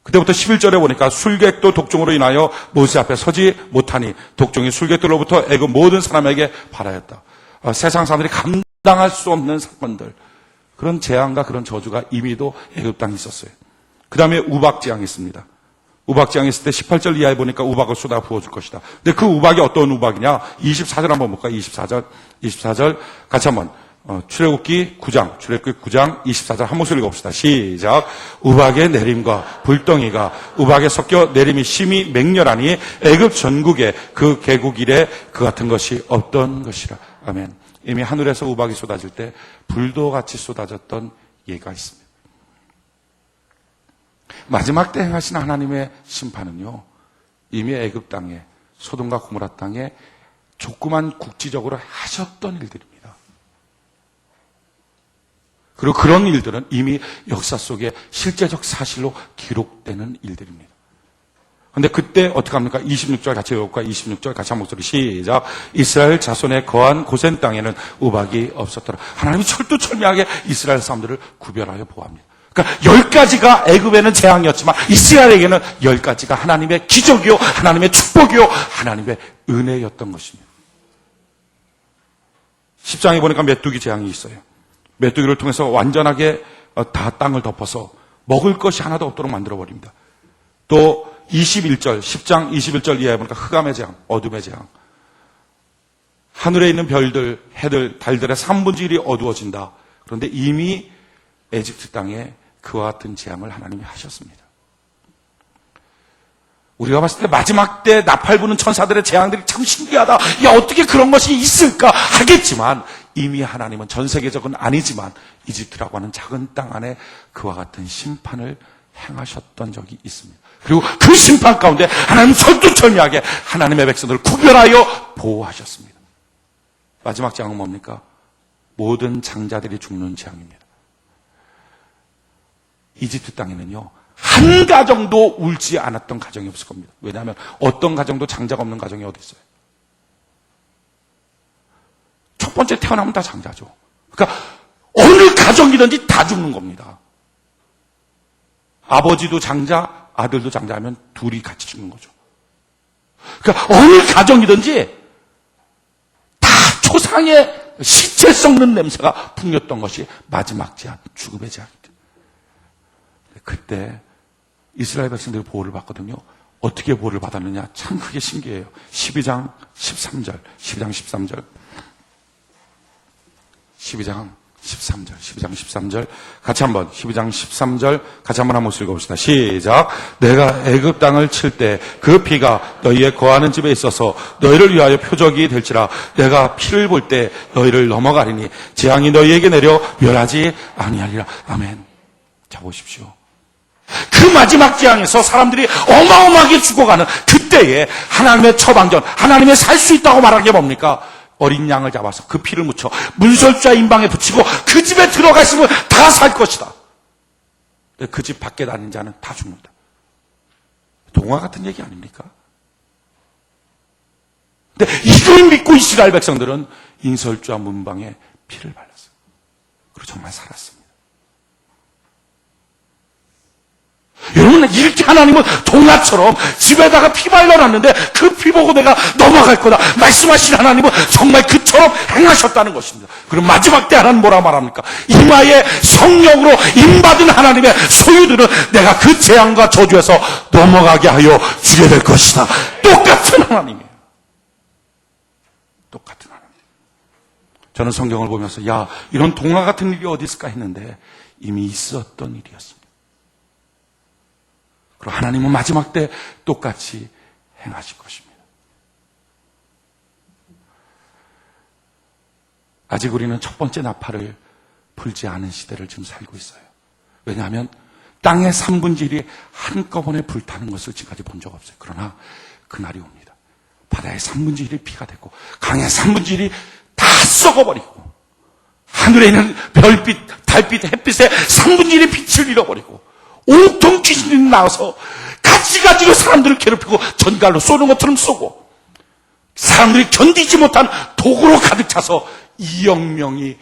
그때부터 11절에 보니까 술객도 독종으로 인하여 모세 앞에 서지 못하니 독종이 술객들로부터 애굽 모든 사람에게 발하였다. 세상 사람들이 감당할 수 없는 사건들, 그런 재앙과 그런 저주가 이미도 애굽 땅에 있었어요. 그 다음에 우박재앙이 있습니다. 우박재앙이 있을 때 18절 이하에 보니까 우박을 쏟아 부어줄 것이다. 근데 그 우박이 어떤 우박이냐? 24절 한번 볼까요? 24절 같이 한번 출애굽기 9장 24절 한 목소리 읽어봅시다. 시작. 우박의 내림과 불덩이가 우박에 섞여 내림이 심히 맹렬하니 애굽 전국에 그 개국 이래 그 같은 것이 없던 것이라. 아멘. 이미 하늘에서 우박이 쏟아질 때 불도 같이 쏟아졌던 예가 있습니다. 마지막 때 행하신 하나님의 심판은요, 이미 애굽 땅에, 소돔과 고모라 땅에 조그만 국지적으로 하셨던 일들입니다. 그리고 그런 일들은 이미 역사 속에 실제적 사실로 기록되는 일들입니다. 그런데 그때 어떻게 합니까? 26절 같이 외울까요? 26절 같이 한 목소리 시작. 이스라엘 자손에 거한 고센 땅에는 우박이 없었더라. 하나님이 철두철미하게 이스라엘 사람들을 구별하여 보호합니다. 그러니까 10가지가 애굽에는 재앙이었지만 이스라엘에게는 10가지가 하나님의 기적이요, 하나님의 축복이요, 하나님의 은혜였던 것입니다. 10장에 보니까 메뚜기 재앙이 있어요. 메뚜기를 통해서 완전하게 다 땅을 덮어서 먹을 것이 하나도 없도록 만들어버립니다. 또 10장 21절 이하에 보니까 흑암의 재앙, 어둠의 재앙. 하늘에 있는 별들, 해들, 달들의 3분의 1이 어두워진다. 그런데 이미 에집트 땅에 그와 같은 재앙을 하나님이 하셨습니다. 우리가 봤을 때 마지막 때 나팔 부는 천사들의 재앙들이 참 신기하다. 야, 어떻게 그런 것이 있을까 하겠지만 이미 하나님은 전 세계적은 아니지만 이집트라고 하는 작은 땅 안에 그와 같은 심판을 행하셨던 적이 있습니다. 그리고 그 심판 가운데 하나님 철두철미하게 하나님의 백성들을 구별하여 보호하셨습니다. 마지막 재앙은 뭡니까? 모든 장자들이 죽는 재앙입니다. 이집트 땅에는요, 한 가정도 울지 않았던 가정이 없을 겁니다. 왜냐하면 어떤 가정도 장자가 없는 가정이 어디 있어요? 첫 번째 태어나면 다 장자죠. 그러니까 어느 가정이든지 다 죽는 겁니다. 아버지도 장자, 아들도 장자하면 둘이 같이 죽는 거죠. 그러니까 어느 가정이든지 다 초상의 시체 썩는 냄새가 풍겼던 것이 마지막 제한, 죽음의 제한이다. 그때 이스라엘 백성들이 보호를 받거든요. 어떻게 보호를 받았느냐? 참 그게 신기해요. 12장 13절, 12장 13절, 12장 13절, 12장 13절 같이 한번 12장 13절 같이 한번 읽어봅시다. 시작. 내가 애굽 땅을 칠 때 그 피가 너희의 거하는 집에 있어서 너희를 위하여 표적이 될지라. 내가 피를 볼 때 너희를 넘어가리니 재앙이 너희에게 내려 멸하지 아니하리라. 아멘. 자 보십시오. 그 마지막 재앙에서 사람들이 어마어마하게 죽어가는 그때에 하나님의 처방전, 하나님의 살 수 있다고 말하는 게 뭡니까? 어린 양을 잡아서 그 피를 묻혀 문설주와 인방에 붙이고 그 집에 들어가 있으면 다 살 것이다. 그 집 밖에 다니는 자는 다 죽는다. 동화 같은 얘기 아닙니까? 근데 이걸 믿고 이스라엘 백성들은 인설주와 문방에 피를 발랐어요. 그리고 정말 살았습니다. 여러분, 이렇게 하나님은 동화처럼 집에다가 피 발라놨는데 그 피 보고 내가 넘어갈 거다 말씀하신 하나님은 정말 그처럼 행하셨다는 것입니다. 그럼 마지막 때 하나님 뭐라 말합니까? 이마에 성령으로 임받은 하나님의 소유들은 내가 그 재앙과 저주에서 넘어가게 하여 주게 될 것이다. 똑같은 하나님이에요. 똑같은 하나님. 저는 성경을 보면서 야, 이런 동화 같은 일이 어디 있을까 했는데 이미 있었던 일이었습니다. 그리고 하나님은 마지막 때 똑같이 행하실 것입니다. 아직 우리는 첫 번째 나팔을 불지 않은 시대를 지금 살고 있어요. 왜냐하면 땅의 3분의 1이 한꺼번에 불타는 것을 지금까지 본 적 없어요. 그러나 그날이 옵니다. 바다의 3분의 1이 피가 되고 강의 3분의 1이 다 썩어버리고 하늘에 있는 별빛, 달빛, 햇빛의 3분의 1의 빛을 잃어버리고 온통 귀신이 나와서 가지가지로 사람들을 괴롭히고 전갈로 쏘는 것처럼 쏘고 사람들이 견디지 못한 독으로 가득 차서 2억 명이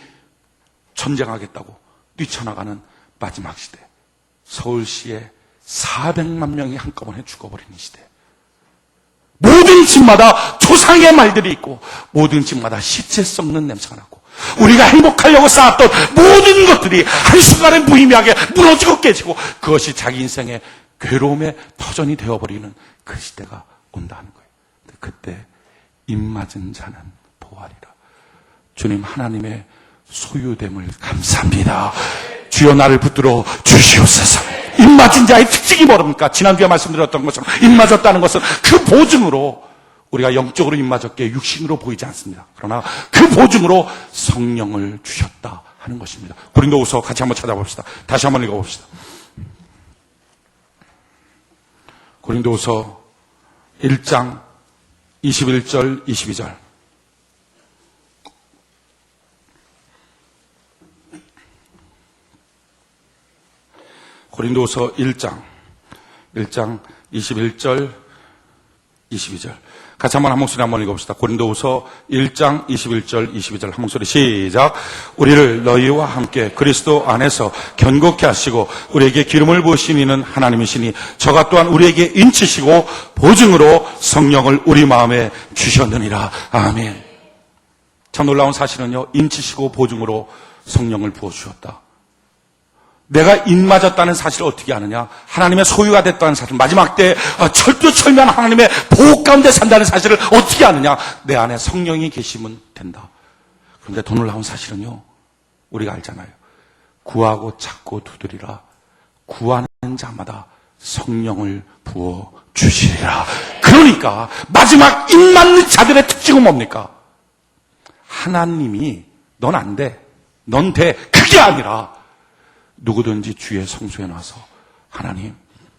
전쟁하겠다고 뛰쳐나가는 마지막 시대. 서울시에 400만 명이 한꺼번에 죽어버리는 시대. 모든 집마다 조상의 말들이 있고 모든 집마다 시체 썩는 냄새가 나고 우리가 행복하려고 쌓았던 모든 것들이 한순간에 무의미하게 무너지고 깨지고 그것이 자기 인생의 괴로움의 터전이 되어버리는 그 시대가 온다는 거예요. 그때 입맞은 자는 보아리라. 주님 하나님의 소유됨을 감사합니다. 주여 나를 붙들어 주시옵소서. 입맞은 자의 특징이 뭐랍니까? 지난주에 말씀드렸던 것처럼 입맞았다는 것은 그 보증으로 우리가 영적으로 입맞았기에 육신으로 보이지 않습니다. 그러나 그 보증으로 성령을 주셨다 하는 것입니다. 고린도후서 같이 한번 찾아봅시다. 다시 한번 읽어봅시다. 고린도후서 1장 21절 22절 고린도후서 1장 21절 22절 같이 한 목소리 한번 읽어봅시다. 고린도후서 1장 21절 22절 한 목소리 시작. 우리를 너희와 함께 그리스도 안에서 견고케 하시고 우리에게 기름을 부으신 이는 하나님이시니 저가 또한 우리에게 인치시고 보증으로 성령을 우리 마음에 주셨느니라. 아멘. 참 놀라운 사실은요, 인치시고 보증으로 성령을 부어주셨다. 내가 입맞았다는 사실을 어떻게 아느냐? 하나님의 소유가 됐다는 사실, 마지막 때 철두철미한 하나님의 보호 가운데 산다는 사실을 어떻게 아느냐? 내 안에 성령이 계시면 된다. 그런데 더 놀라운 사실은요, 우리가 알잖아요. 구하고 찾고 두드리라. 구하는 자마다 성령을 부어 주시리라. 그러니까 마지막 입맞는 자들의 특징은 뭡니까? 하나님이 넌 안 돼, 넌 돼, 그게 아니라 누구든지 주의 성소에 나서 하나님,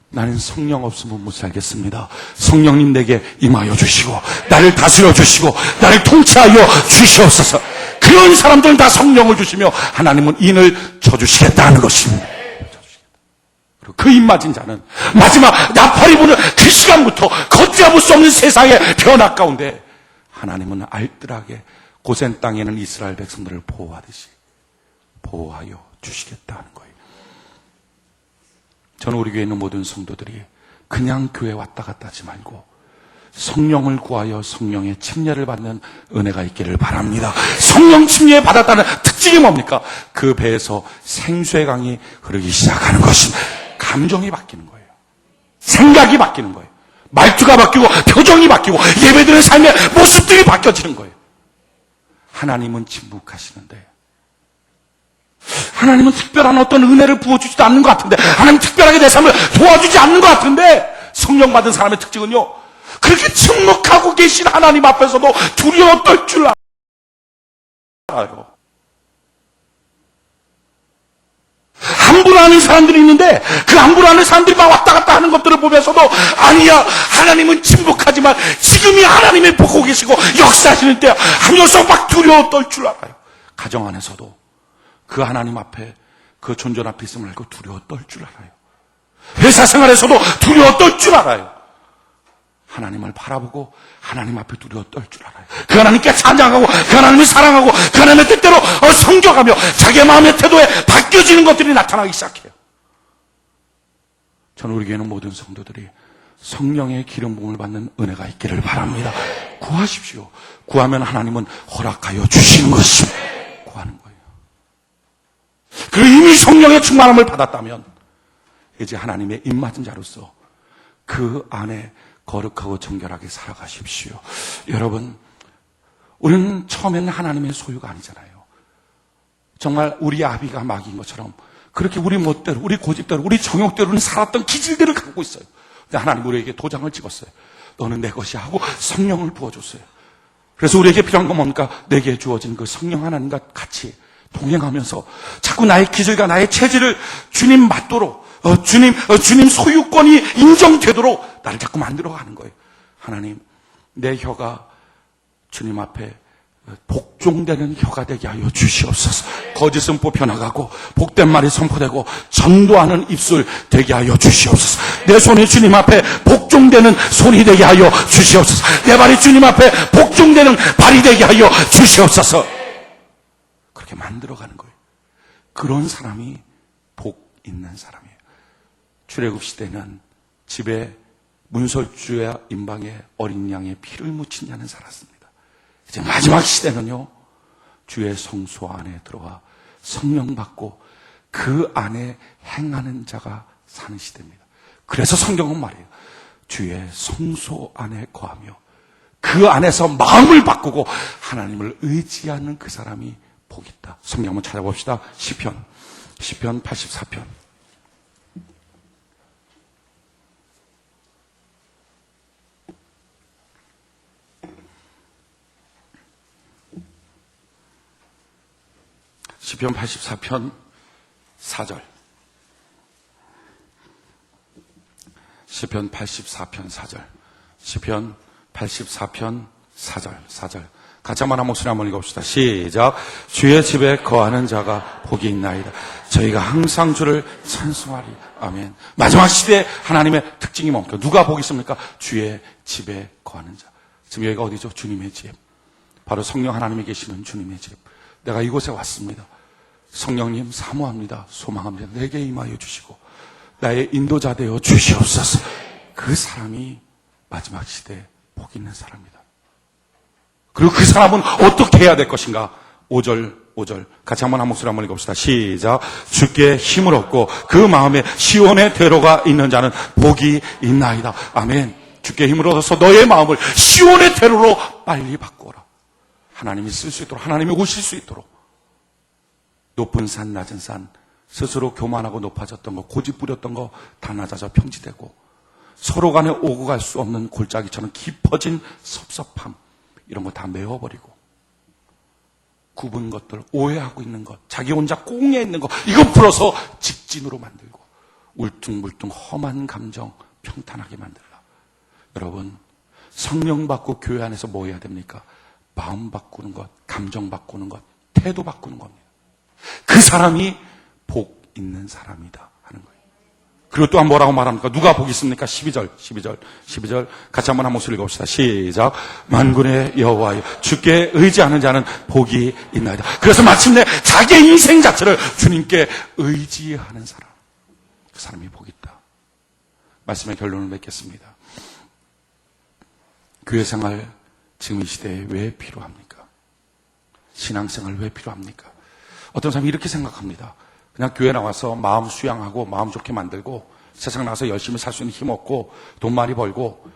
나는 성령 없으면 못 살겠습니다. 성령님 내게 임하여 주시고 나를 다스려 주시고 나를 통치하여 주시옵소서. 그런 사람들은 다 성령을 주시며 하나님은 인을 쳐주시겠다는 것입니다. 그리고 그 입맞은 자는 마지막 나팔이 부는 그 시간부터 걷잡을 수 없는 세상의 변화 가운데 하나님은 알뜰하게 고센 땅에는 이스라엘 백성들을 보호하듯이 보호하여 주시겠다는 거예요. 저는 우리 교회에 있는 모든 성도들이 그냥 교회 왔다 갔다 하지 말고 성령을 구하여 성령의 침례를 받는 은혜가 있기를 바랍니다. 성령 침례 받았다는 특징이 뭡니까? 그 배에서 생수의 강이 흐르기 시작하는 것입니다. 감정이 바뀌는 거예요. 생각이 바뀌는 거예요. 말투가 바뀌고 표정이 바뀌고 예배드리는 삶의 모습들이 바뀌어지는 거예요. 하나님은 침묵하시는데, 하나님은 특별한 어떤 은혜를 부어주지도 않는 것 같은데, 하나님 특별하게 내 삶을 도와주지 않는 것 같은데, 성령 받은 사람의 특징은요, 그렇게 침묵하고 계신 하나님 앞에서도 두려워 떨 줄 알아요. 함부로하는 사람들이 있는데 그 함부로하는 사람들이 막 왔다 갔다 하는 것들을 보면서도, 아니야, 하나님은 침묵하지만 지금이 하나님이 보고 계시고 역사하시는 때야 하면서 막 두려워 떨 줄 알아요. 가정 안에서도 그 하나님 앞에, 그 존전 앞에 있음을 알고 두려워 떨 줄 알아요. 회사 생활에서도 두려워 떨 줄 알아요. 하나님을 바라보고 하나님 앞에 두려워 떨 줄 알아요. 그 하나님께 찬양하고 그 하나님을 사랑하고 그 하나님의 뜻대로 섬겨가며 자기의 마음의 태도에 바뀌어지는 것들이 나타나기 시작해요. 저는 우리 교회는 모든 성도들이 성령의 기름 부음을 받는 은혜가 있기를 바랍니다. 구하십시오. 구하면 하나님은 허락하여 주시는 것입니다. 구하는 거예요. 그리고 이미 성령의 충만함을 받았다면 이제 하나님의 입맞은 자로서 그 안에 거룩하고 정결하게 살아가십시오. 여러분, 우리는 처음에는 하나님의 소유가 아니잖아요. 정말 우리 아비가 마귀인 것처럼 그렇게 우리 멋대로, 우리 고집대로, 우리 정욕대로는 살았던 기질들을 갖고 있어요. 근데 하나님 우리에게 도장을 찍었어요. 너는 내 것이야 하고 성령을 부어줬어요. 그래서 우리에게 필요한 건 뭡니까? 내게 주어진 그 성령 하나님과 같이 동행하면서 자꾸 나의 기질과 나의 체질을 주님 맞도록, 주님 소유권이 인정되도록 나를 자꾸 만들어가는 거예요. 하나님, 내 혀가 주님 앞에 복종되는 혀가 되게 하여 주시옵소서. 거짓은 뽑혀나가고 복된 말이 선포되고 전도하는 입술 되게 하여 주시옵소서. 내 손이 주님 앞에 복종되는 손이 되게 하여 주시옵소서. 내 발이 주님 앞에 복종되는 발이 되게 하여 주시옵소서. 그렇게 만들어가는 거예요. 그런 사람이 복 있는 사람이에요. 출애굽 시대는 집에 문설주야 임방에 어린 양의 피를 묻힌 자는 살았습니다. 이제 마지막 시대는요, 주의 성소 안에 들어와 성령 받고 그 안에 행하는 자가 사는 시대입니다. 그래서 성경은 말이에요, 주의 성소 안에 거하며 그 안에서 마음을 바꾸고 하나님을 의지하는 그 사람이 복이 있다. 성경 한번 찾아봅시다. 시편 84편. 시편 84편 4절. 시편 84편 4절. 시편 84편 4절. 같이 한번 한 목소리 한번 읽어봅시다. 시작. 주의 집에 거하는 자가 복이 있나이다. 저희가 항상 주를 찬송하리. 아멘. 마지막 시대에 하나님의 특징이 뭡니까? 누가 복이 있습니까? 주의 집에 거하는 자. 지금 여기가 어디죠? 주님의 집. 바로 성령 하나님이 계시는 주님의 집. 내가 이곳에 왔습니다. 성령님 사모합니다. 소망합니다. 내게 임하여 주시고 나의 인도자 되어 주시옵소서. 그 사람이 마지막 시대에 복 있는 사람이다. 그리고 그 사람은 어떻게 해야 될 것인가? 5절 같이 한번 한 목소리 한번 읽어봅시다. 시작. 주께 힘을 얻고 그 마음에 시온의 대로가 있는 자는 복이 있나이다. 아멘. 주께 힘을 얻어서 너의 마음을 시온의 대로로 빨리 바꾸어라. 하나님이 쓸 수 있도록, 하나님이 오실 수 있도록. 높은 산, 낮은 산, 스스로 교만하고 높아졌던 거, 고집 부렸던 거 다 낮아져 평지되고, 서로 간에 오고 갈 수 없는 골짜기처럼 깊어진 섭섭함, 이런 거 다 메워버리고, 굽은 것들, 오해하고 있는 것, 자기 혼자 꽁에 있는 것, 이거 풀어서 직진으로 만들고, 울퉁불퉁 험한 감정 평탄하게 만들라. 여러분, 성령 받고 교회 안에서 뭐 해야 됩니까? 마음 바꾸는 것, 감정 바꾸는 것, 태도 바꾸는 겁니다. 그 사람이 복 있는 사람이다 하는 거예요. 그리고 또한 뭐라고 말합니까? 누가 복 있습니까? 12절 같이 한번 한 목소리 읽어봅시다. 시작. 만군의 여호와여 주께 의지하는 자는 복이 있나이다. 그래서 마침내 자기의 인생 자체를 주님께 의지하는 사람, 그 사람이 복이 있다. 말씀의 결론을 맺겠습니다. 교회 생활 지금 이 시대에 왜 필요합니까? 신앙생활 왜 필요합니까? 어떤 사람이 이렇게 생각합니다. 그냥 교회 나와서 마음 수양하고 마음 좋게 만들고 세상 나가서 열심히 살 수 있는 힘 얻고 돈 많이 벌고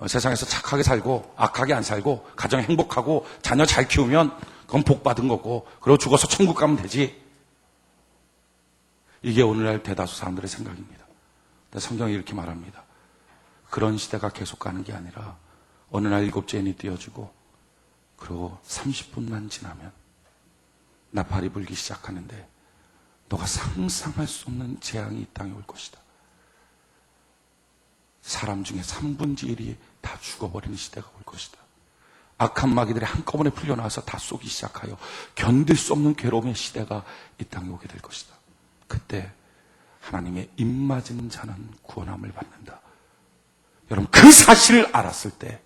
세상에서 착하게 살고 악하게 안 살고 가정 행복하고 자녀 잘 키우면 그건 복 받은 거고 그리고 죽어서 천국 가면 되지. 이게 오늘날 대다수 사람들의 생각입니다. 근데 성경이 이렇게 말합니다. 그런 시대가 계속 가는 게 아니라 어느 날 일곱째인이 띄어지고 그리고 30분만 지나면 나팔이 불기 시작하는데 너가 상상할 수 없는 재앙이 이 땅에 올 것이다. 사람 중에 3분의 1이 다 죽어버리는 시대가 올 것이다. 악한 마귀들이 한꺼번에 풀려나와서 다 쏘기 시작하여 견딜 수 없는 괴로움의 시대가 이 땅에 오게 될 것이다. 그때 하나님의 입맞은 자는 구원함을 받는다. 여러분, 그 사실을 알았을 때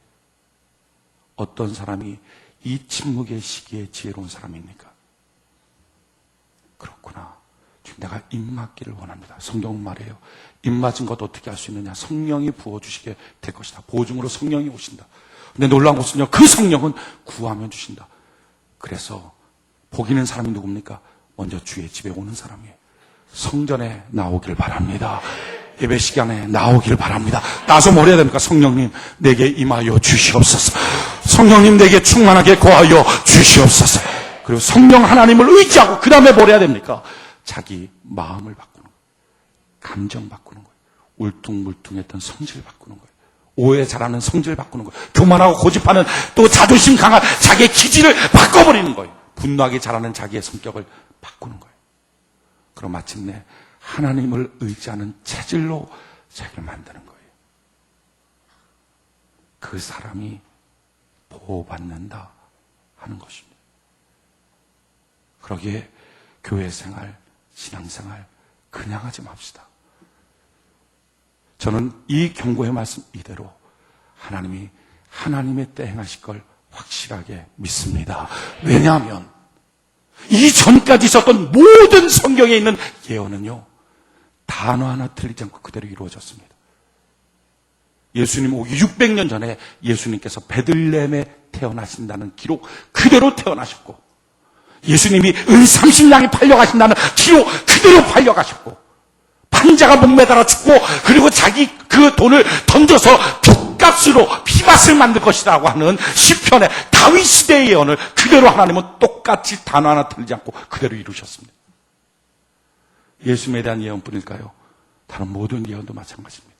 어떤 사람이 이 침묵의 시기에 지혜로운 사람입니까? 그렇구나. 지금 내가 입맞기를 원합니다. 성경은 말해요. 입맞은 것 어떻게 할 수 있느냐? 성령이 부어주시게 될 것이다. 보증으로 성령이 오신다. 근데 놀라운 것은요, 그 성령은 구하면 주신다. 그래서 복 있는 사람이 누굽니까? 먼저 주의 집에 오는 사람이에요. 성전에 나오길 바랍니다. 예배 시간에 나오길 바랍니다. 나서 뭘 해야 됩니까? 성령님 내게 임하여 주시옵소서. 성령님 내게 충만하게 거하여 주시옵소서. 그리고 성령 하나님을 의지하고 그 다음에 뭘 해야 됩니까? 자기 마음을 바꾸는 거예요. 감정 바꾸는 거예요. 울퉁불퉁했던 성질 바꾸는 거예요. 오해 잘하는 성질 바꾸는 거예요. 교만하고 고집하는 또 자존심 강한 자기의 기질을 바꿔버리는 거예요. 분노하게 잘하는 자기의 성격을 바꾸는 거예요. 그럼 마침내 하나님을 의지하는 체질로 자기를 만드는 거예요. 그 사람이 보호받는다 하는 것입니다. 그러기에 교회 생활, 신앙생활 그냥 하지 맙시다. 저는 이 경고의 말씀 이대로 하나님이 하나님의 때 행하실 걸 확실하게 믿습니다. 왜냐하면 이전까지 있었던 모든 성경에 있는 예언은요, 단어 하나 틀리지 않고 그대로 이루어졌습니다. 예수님 오기 600년 전에 예수님께서 베들레헴에 태어나신다는 기록 그대로 태어나셨고, 예수님이 은 30냥이 팔려가신다는 기록 그대로 팔려가셨고, 판자가 목매달아 죽고 그리고 자기 그 돈을 던져서 빚값으로 피밭을 만들 것이라고 하는 시편의 다윗 시대의 예언을 그대로 하나님은 똑같이 단어 하나 틀리지 않고 그대로 이루셨습니다. 예수님에 대한 예언뿐일까요? 다른 모든 예언도 마찬가지입니다.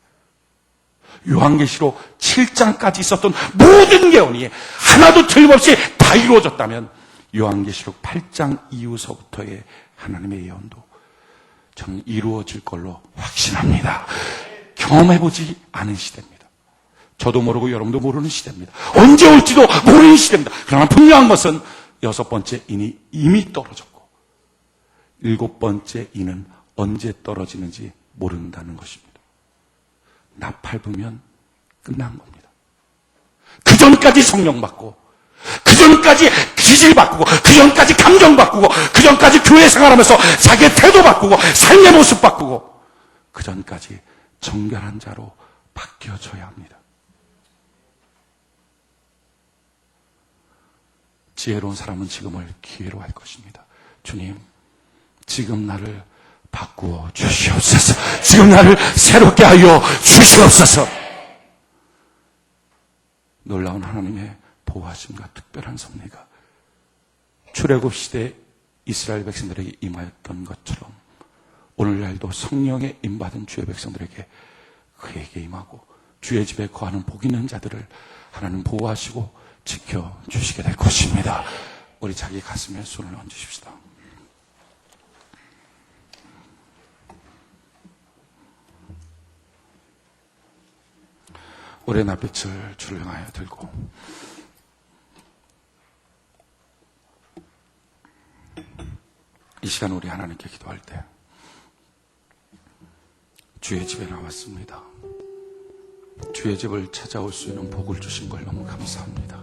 요한계시록 7장까지 있었던 모든 예언이 하나도 틀림없이 다 이루어졌다면 요한계시록 8장 이후서부터의 하나님의 예언도 저는 이루어질 걸로 확신합니다. 경험해보지 않은 시대입니다. 저도 모르고 여러분도 모르는 시대입니다. 언제 올지도 모르는 시대입니다. 그러나 분명한 것은 6번째 인이 이미 떨어졌고 7번째 인은 언제 떨어지는지 모른다는 것입니다. 나팔 불면 끝난 겁니다. 그 전까지 성령 받고, 그 전까지 기질 바꾸고, 그 전까지 감정 바꾸고, 그 전까지 교회 생활하면서 자기의 태도 바꾸고, 삶의 모습 바꾸고, 그 전까지 정결한 자로 바뀌어져야 합니다. 지혜로운 사람은 지금을 기회로 할 것입니다. 주님, 지금 나를 바꾸어 주시옵소서. 지금 나를 새롭게 하여 주시옵소서. 놀라운 하나님의 보호하심과 특별한 섭리가 출애굽 시대 이스라엘 백성들에게 임하였던 것처럼 오늘날도 성령의 임받은 주의 백성들에게 그에게 임하고 주의 집에 거하는 복 있는 자들을 하나님 보호하시고 지켜주시게 될 것입니다. 우리 자기 가슴에 손을 얹으십시다. 오랜 낯빛을 주를 향하여 들고 이 시간 우리 하나님께 기도할 때 주의 집에 나왔습니다. 주의 집을 찾아올 수 있는 복을 주신 걸 너무 감사합니다.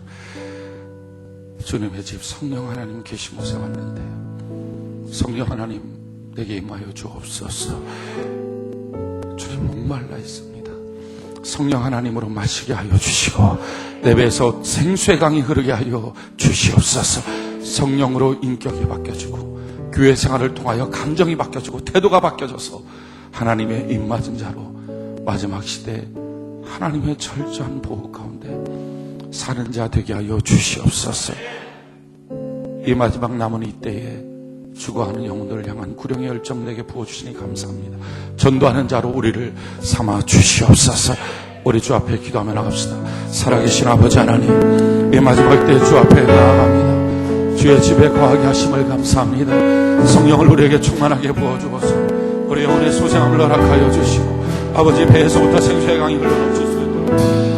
주님의 집 성령 하나님 계신 곳에 왔는데 성령 하나님 내게 임하여 주옵소서. 주님 목말라 있습니다. 성령 하나님으로 마시게 하여 주시고 내 배에서 생수의 강이 흐르게 하여 주시옵소서. 성령으로 인격이 바뀌어지고 교회 생활을 통하여 감정이 바뀌어지고 태도가 바뀌어져서 하나님의 입맞은 자로 마지막 시대에 하나님의 철저한 보호 가운데 사는 자 되게 하여 주시옵소서. 이 마지막 남은 이때에 죽어가는 영혼들을 향한 구령의 열정 내게 부어주시니 감사합니다. 전도하는 자로 우리를 삼아 주시옵소서. 우리 주 앞에 기도하며 나갑시다. 살아계신 아버지 하나님, 이 마지막 때 주 앞에 나아갑니다. 주의 집에 거하게 하심을 감사합니다. 성령을 우리에게 충만하게 부어주어서 우리 영혼의 소생함을 허락하여 주시고 아버지 배에서부터 생수의 강이 흘러넘칠 수 있도록